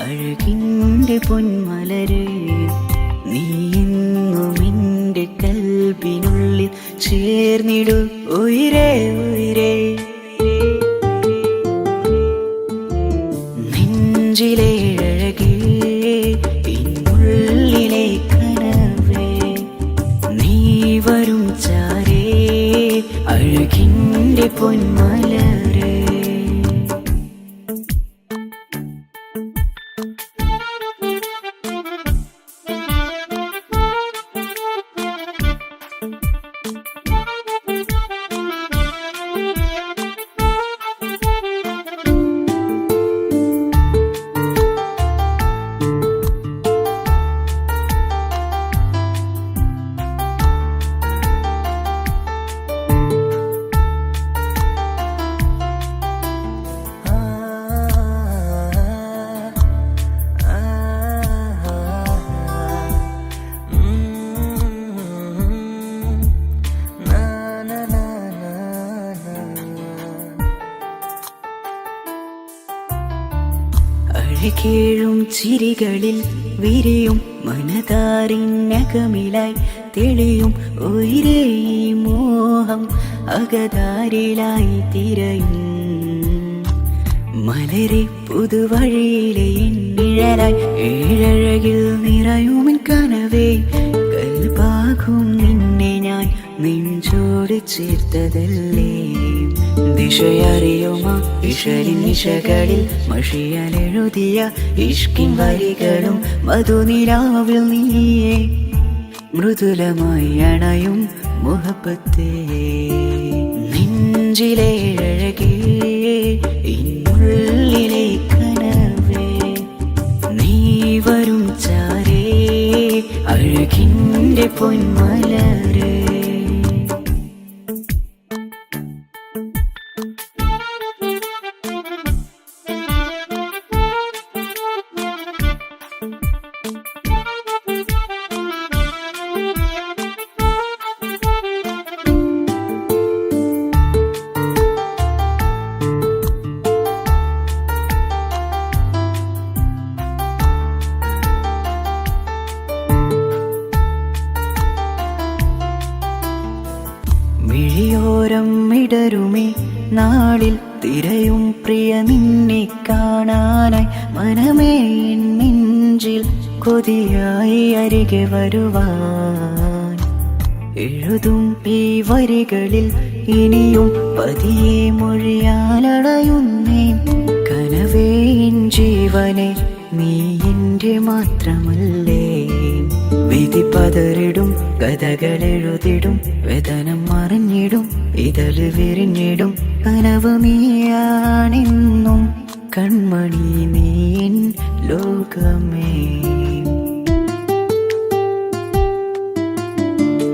അഴകിൻ്റെ പൊന്മലരേ നീ എന്നും എൻ്റെ കൽബിനുള്ളിൽ ചേർന്നിടു ഉയിരേ ഉയിരേ നെഞ്ചിലെ അഴകേ എന്നുള്ളിലെ കനവേ നീ വരും ചാരേ അഴകിൻ്റെ പൊന്മലരേ അഴകേഴും ചിരികളിൽ വിരിയും മനതാരിനകമിലായി തെളിയും ഉയിരേ മോഹം അകതാരിലായി തിരയും മലരെ പുതുവഴിയിലെ നിഴലായി ഏഴഴകിൽ നിറയുമിൻ കനവേ കൽപാകും നിന്നെ ഞാൻ നെഞ്ചോട് ചേർത്തതല്ലേ ദിശയറിയുമ ഇഷലിൻ നിശകളിൽ മഷിയാലെഴുതിയ ഇഷ്കിൻ വരികളും മധുനിലാവിൽ നീയേ മൃദുലമായി അണയും മുഹബത്തേ നെഞ്ചിലെ അഴകേ എന്നുള്ളിലെ കനവേ നീ വരും ചാരേ അഴകിൻ്റെ പൊന്മലരേ മിഴിയോരം ഇടരുമേ നാളിൽ തിരയും പ്രിയ നിന്നെ കാണാനായി മനമേ നെഞ്ചിൽ കൊതിയായി അരികെ വരുവാൻ എഴുതും ഈ വരികളിൽ ഇനിയും പതിയെ മൊഴിയാലടയുന്നേ കനവേ എൻ ജീവനെ നീ എൻ്റെ മാത്രമല്ലേ വിധി പതറിടും കഥകളെഴുതിടും വേദനം മറിഞ്ഞിടും ഇതള് വിരിഞ്ഞിടും കനവ് നീയാണെന്നും കൺമണി നീ എൻ ലോകമേ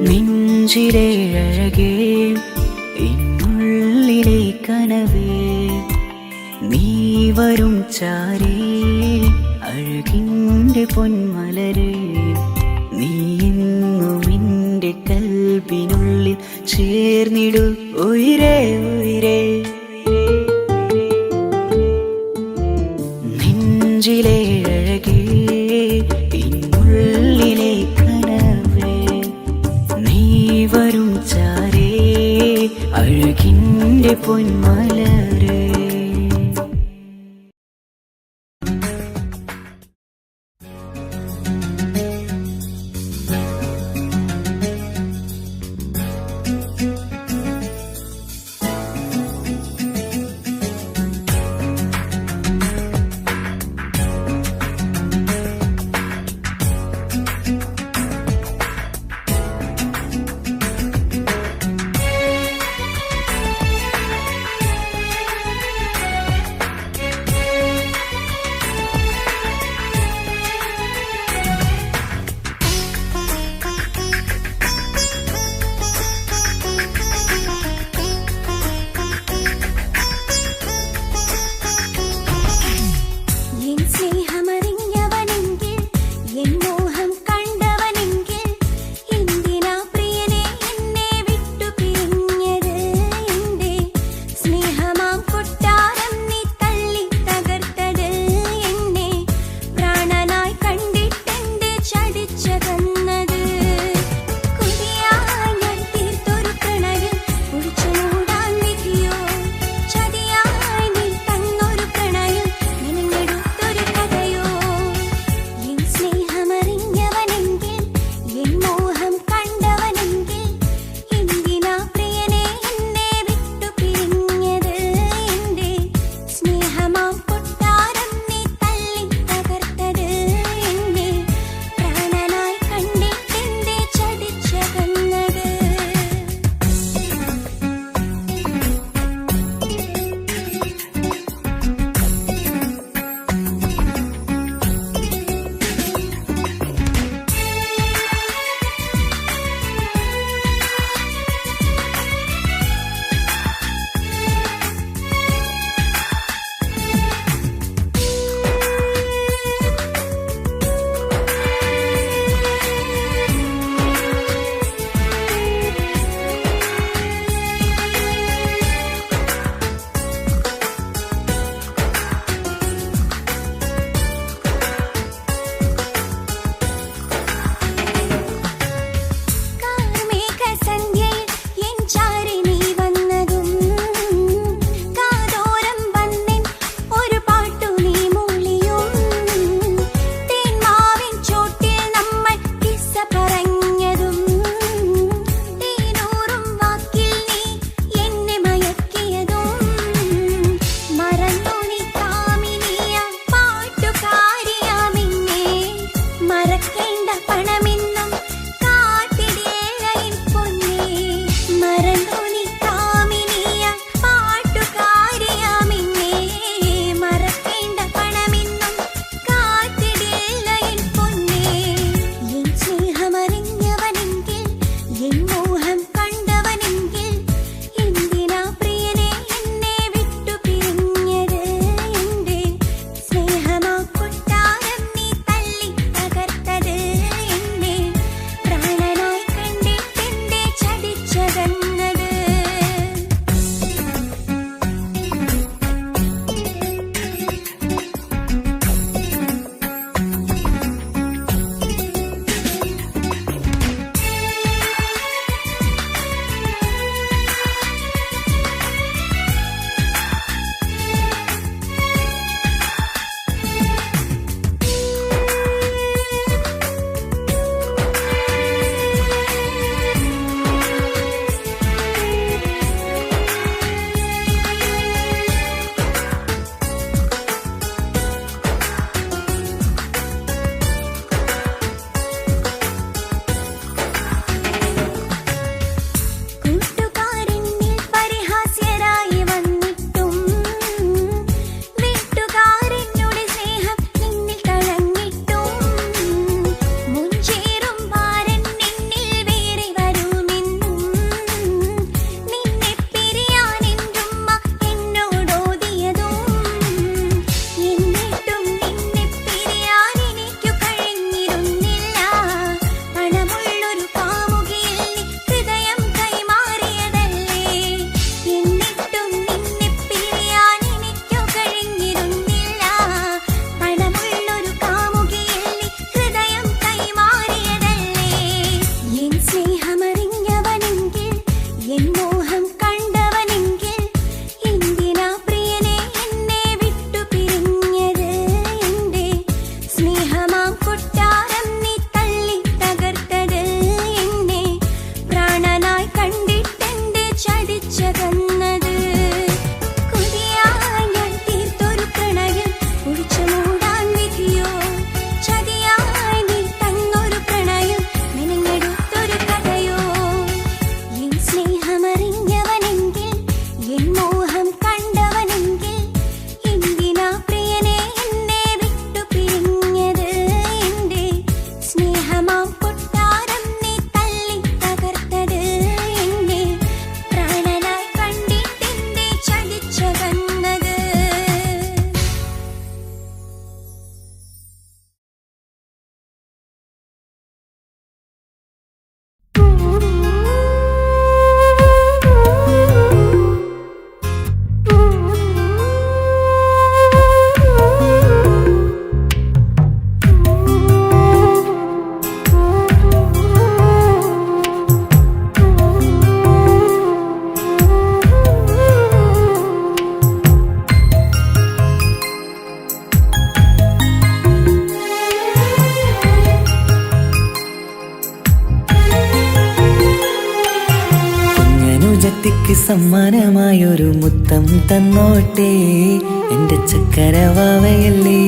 നെഞ്ചിലെ അഴകേ എന്നുള്ളിലെ കനവേ നീ വരും ചാരേ അഴകിൻ്റെ പൊന്മലരേ നീ എന്നും എൻ്റെ കൽബിനുള്ളിൽ ചേർന്നിടു ഉയിരേ ഉയിരേ നെഞ്ചിലെ അഴകേ എന്നുള്ളിലെ കനവേ നീ വരും ചാരേ അഴകിൻ്റെ പൊന്മലരേ സമ്മാനമായൊരു മുത്തം തന്നോട്ടെ എൻ്റെ ചക്കരവാവയല്ലേ.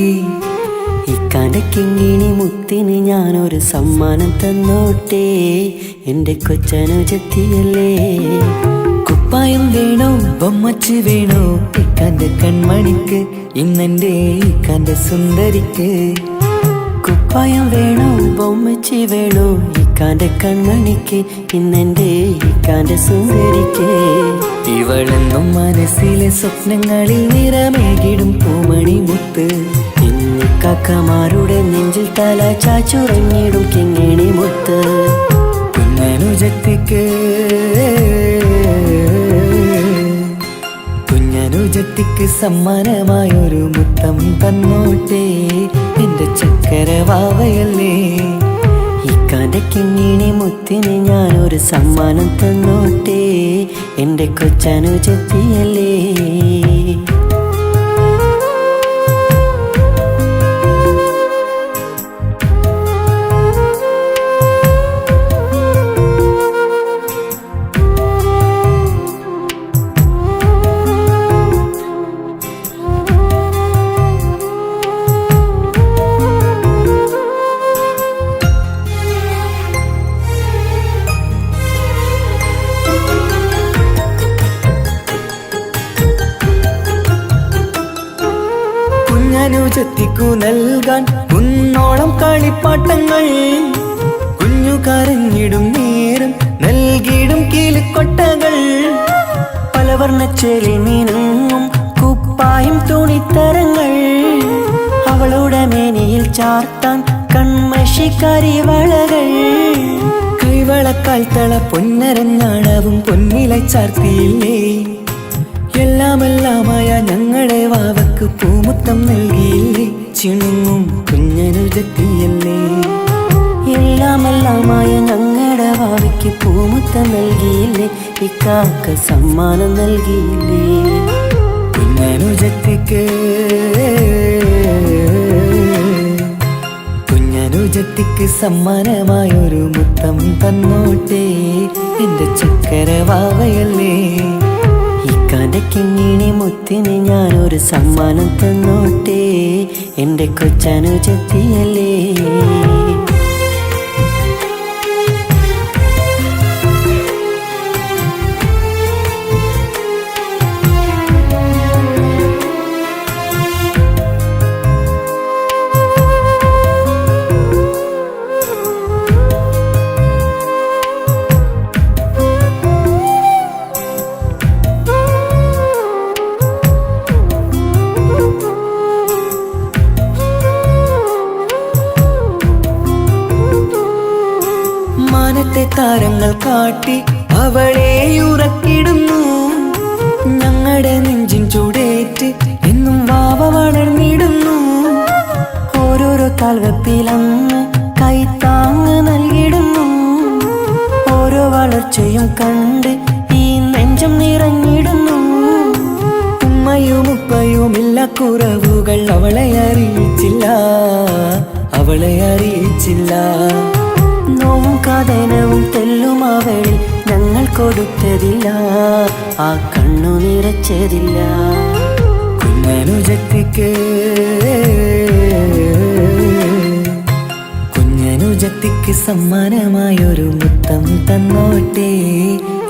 ഇക്കാൻ്റെ കിങ്ങിണി മുത്തിന് ഞാനൊരു സമ്മാനം തന്നോട്ടെ എൻ്റെ കൊച്ചനുജത്തിയല്ലേ. കുപ്പായം വേണോ ബൊമ്മച്ച് വേണോ ഇക്കാൻ്റെ കൺമണിക്ക്, ഇന്നെൻ്റെ ഇക്കാൻ്റെ സുന്ദരിക്ക്. കുപ്പായം വേണോ ബൊമ്മച്ചി വേണോ ഇക്കാൻ്റെ കൺമണിക്ക്, ഇന്നെൻ്റെ ഇക്കാൻ്റെ സുന്ദരിക്ക്. ഇവളെന്നും മനസ്സിലെ സ്വപ്നങ്ങളിൽ നിറമേകിടും പൂമണി മുത്ത്. ഇന്ന് കാക്കമാരുടെ നെഞ്ചിൽ തല ചാച്ചുറങ്ങിടും കിങ്ങിണി മുത്ത്. കുഞ്ഞനുജത്തിക്ക് സമ്മാനമായൊരു മുത്തം തന്നോട്ടെ എൻ്റെ ചക്കരവാവയല്ലേ. ഇക്കാൻ്റെ കിങ്ങിണി മുത്തിന് ഞാനൊരു സമ്മാനം തന്നോട്ടെ എൻ്റെ കൊച്ചനുജത്തിയല്ലേ. കുഞ്ഞനുജത്തിക്കു നൽകാൻ കുന്നോളം കളിപ്പാട്ടങ്ങൾ. കുഞ്ഞു കരഞ്ഞിടും നേരം നൽകിയിടും കീലിക്കൊട്ടകൾ. പലവർണ്ണച്ചേലിൽ മീനും കുപ്പായും തുണിത്തരങ്ങൾ. അവളുടെ മേനിയിൽ ചാർത്താൻ കൺമഷിക്കാരി വളകൾ. കൈവളക്കാൽ തള പൊന്നരഞ്ഞാണവും പൊന്നില ചാർത്തിയില്ലേ. എല്ലാമെല്ലാമായ ഞങ്ങളുടെ വാവക്ക് പൂമുത്തം നൽകിയില്ലേ. ചിണുങ്ങും കുഞ്ഞനുജത്തിയല്ലേ. എല്ലാമെല്ലാമായ ഞങ്ങളുടെ വാവയ്ക്ക് പൂമുത്തം നൽകിയില്ലേ. ഇക്കാക്ക സമ്മാനം നൽകിയില്ലേ. കുഞ്ഞനുജത്തിക്ക് സമ്മാനമായൊരു മുത്തം തന്നോട്ടെ എൻ്റെ ചക്കരവാവയല്ലേ. ഇക്കാൻ്റെ കിങ്ങിണി മുത്തിന് ഞാനൊരു സമ്മാനം തന്നോട്ടെ എൻ്റെ കൊച്ചനുജത്തിയല്ലേ. മാനത്തെ താരങ്ങൾ കാട്ടി അവളെ ഉറക്കിടുന്നു. ഞങ്ങളുടെ നെഞ്ചിൻ ചൂടേറ്റ് എന്നും വാവ വളർന്നിടുന്നു. ഓരോരോ കാൽവെപ്പിലങ്ങ് കൈത്താങ്ങ് നൽകിടുന്നു. ഓരോ വളർച്ചയും കണ്ട് ഈ നെഞ്ചം നിറഞ്ഞിടുന്നു. ഉമ്മയും ഉപ്പയുമില്ല കുറവുകൾ അവളെ അറിയിച്ചില്ല. നോവും കഥനവും തെല്ലും അവളിൽ ഞങ്ങൾ കൊടുത്തതില്ല. ആ കണ്ണു നിറച്ചതില്ല. കുഞ്ഞനുജത്തിക്ക് സമ്മാനമായൊരു മുത്തം തന്നോട്ടെ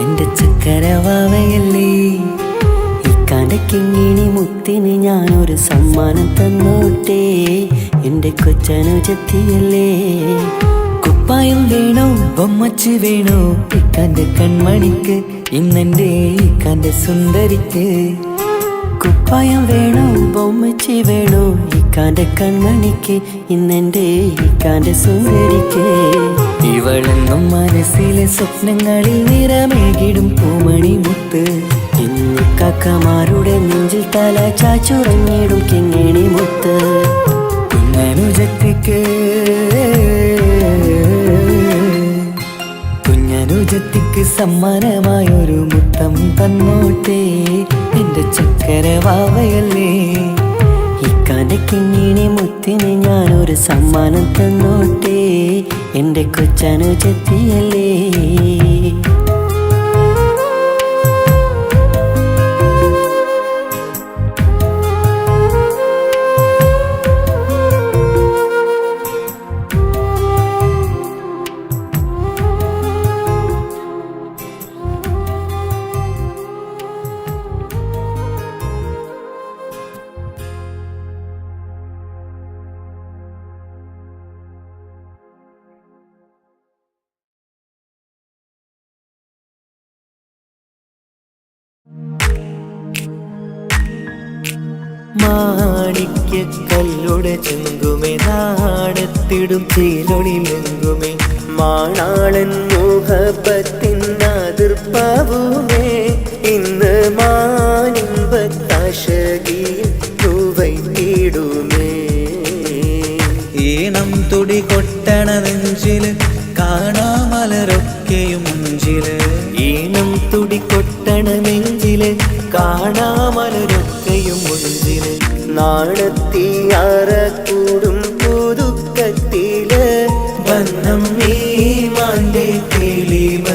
എൻ്റെ ചക്കരവാവയല്ലേ. ഇക്കാൻ്റെ കിങ്ങിണി മുത്തിന് ഞാനൊരു സമ്മാനം തന്നോട്ടെ എൻ്റെ കൊച്ചനുജത്തിയല്ലേ. കുപ്പായം വേണോ ബൊമ്മച്ച് വേണോ ഇക്കാൻ്റെ കൺമണിക്ക്, ഇന്നെൻ്റെ ഇക്കാൻ്റെ സുന്ദരിക്ക്. കുപ്പായം വേണോ ബൊമ്മച്ചി വേണോ ഇക്കാൻ്റെ കൺമണിക്ക്, ഇന്നെൻ്റെ ഇക്കാൻ്റെ സുന്ദരിക്ക്. ഇവളെന്നും മനസ്സിലെ സ്വപ്നങ്ങളിൽ നിറമേകിടും പൂമണി മുത്ത്. ഇന്ന് കാക്കമാരുടെ നെഞ്ചിൽ തല ചാച്ചുറങ്ങിടും കിങ്ങിണി മുത്ത്. കുഞ്ഞനുജത്തിക്ക് സമ്മാനമായൊരു മുത്തം തന്നോട്ടെ എൻ്റെ ചക്കരവാവയല്ലേ. ഇക്കാൻ്റെ കിങ്ങിണി മുത്തിന് ഞാനൊരു സമ്മാനം തന്നോട്ടെ എൻ്റെ കൊച്ചനുജത്തിയല്ലേ. മാണിക്യ കല്ലുടെ ചെങ്കുമേ നാടത്തിടും ചീലൊളിലെങ്കുമേ മാണാളൻ മോഹപ്പത്തിൻ അതിർപ്പാവുമേ ഇന്ന് മാനിമ്പത്താശകിയിൽ തൂവൈത്തിടുമേ ഈണം തുടി കൊട്ടണ നെഞ്ചില് കാണാമലരൊക്കെയും മുഞ്ചില് ഈണം തുടി കൊട്ടണ നെഞ്ചില് കാണാമലരൊക്കെയും മുഞ്ചില് നാണത്തിയാറ കൂടും പുതുക്കത്തില് ബന്ധം ഈ മാന്റെ കിളിമ